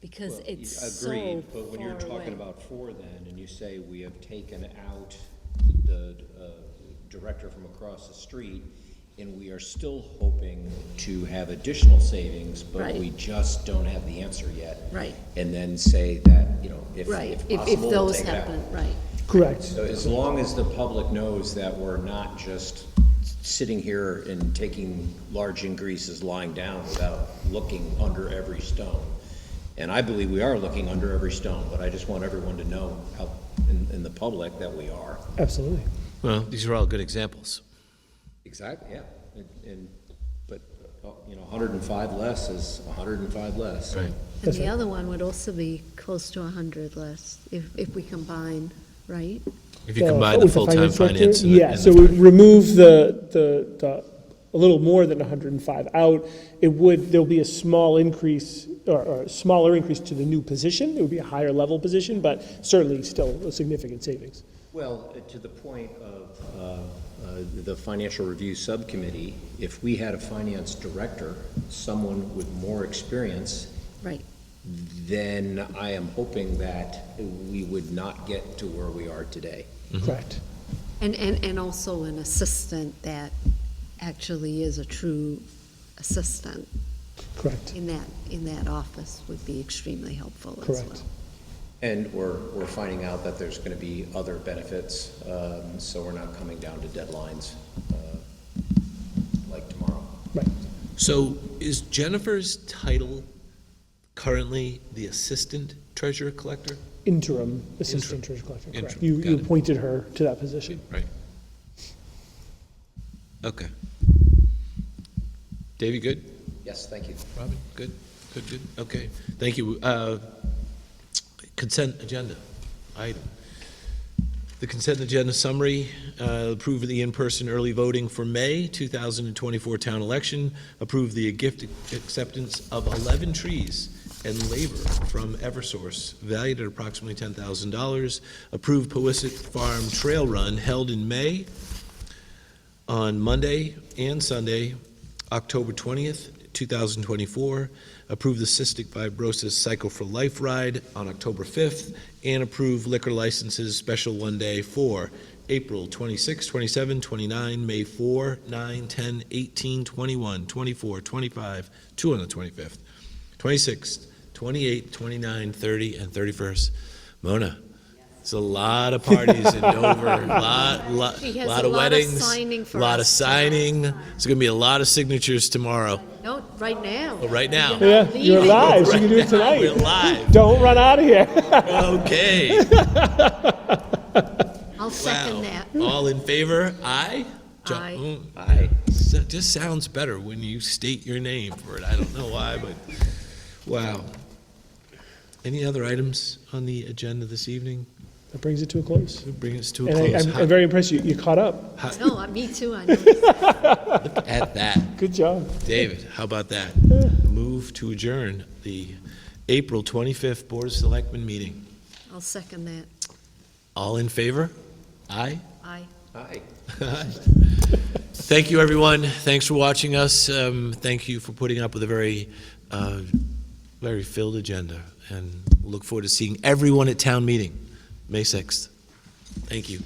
because Well, it's so agreed, but when you're far talking away. about 4 then, and you say we have taken out the director from across the street, and we are still hoping to have additional savings, but Right. we just don't have the answer yet. Right. And then say that, if Right, if if possible, we'll those take it out. happen, right. correct. So as long as the public knows that we're not just sitting here and taking large increases lying down without looking under every stone. And I believe we are looking under every stone, but I just want everyone to know out in the public that we are. Absolutely. Well, these are all good examples. Exactly, yeah. But 105 less is 105 less. Right. And That's the right. other one would also be close to 100 less, if we combine, right? If you combine the with full-time director? finance and the. Yeah, and so the- we remove the a little more than 105 out. There'll be a small increase, or a smaller increase to the new position. It would be a higher level position, but certainly still a significant savings. Well, to the point of the Financial Review Subcommittee, if we had a finance director, someone with more experience, Right. then I am hoping that we would not get to where we are today. Correct. And also an assistant that actually is a true assistant Correct. in that office would be extremely helpful as well. Correct. And we're finding out that there's going to be other benefits, so we're not coming down to deadlines like tomorrow. Right. So is Jennifer's title currently the assistant treasurer collector? Interim assistant treasurer collector, correct. Interim, You got it. appointed her to that position. Right. Okay. Davey, good? Yes, thank you. Robin, good? Good. Okay, thank you. Consent agenda item. The consent agenda summary, approve the in-person early voting for May 2024 town election, approve the gift acceptance of 11 trees and labor from Eversource, valued at approximately $10,000, approve Powesset Farm Trail Run held in May on Monday and Sunday, October 20th, 2024, approve the Cystic Fibrosis Cycle for Life ride on October 5th, and approve liquor licenses special one day for April 26, 27, 29, May 4, 9, 10, 18, 21, 24, 25, 2 on the 25th, 26th, 28th, 29, 30, and 31st. Mona, it's a lot of parties in Dover, lot She has of a lot of weddings, signing for a lot of us tonight. signing. There's gonna be a lot of signatures tomorroll. No, right now. Oh, right now. Yeah, you're live, so you can do it tonight. We're live. Don't run out of here. Okay. I'll second that. All in favor? Aye? Aye. Aye. Just sounds better when you state your name for it. I don't know why, but, wow. Any other items on the agenda this evening? That brings it to a close. Bring us to a And close. I'm very impressed you caught up. No, me too, I know. Look at that. Good job. David, how about that? Move to adjourn the April 25th Board of Selectmen meeting. I'll second that. All in favor? Aye? Aye. Aye. Thank you, everyone. Thanks for watching us. Thank you for putting up with a very filled agenda, and look forward to seeing everyone at town meeting, May 6th. Thank you.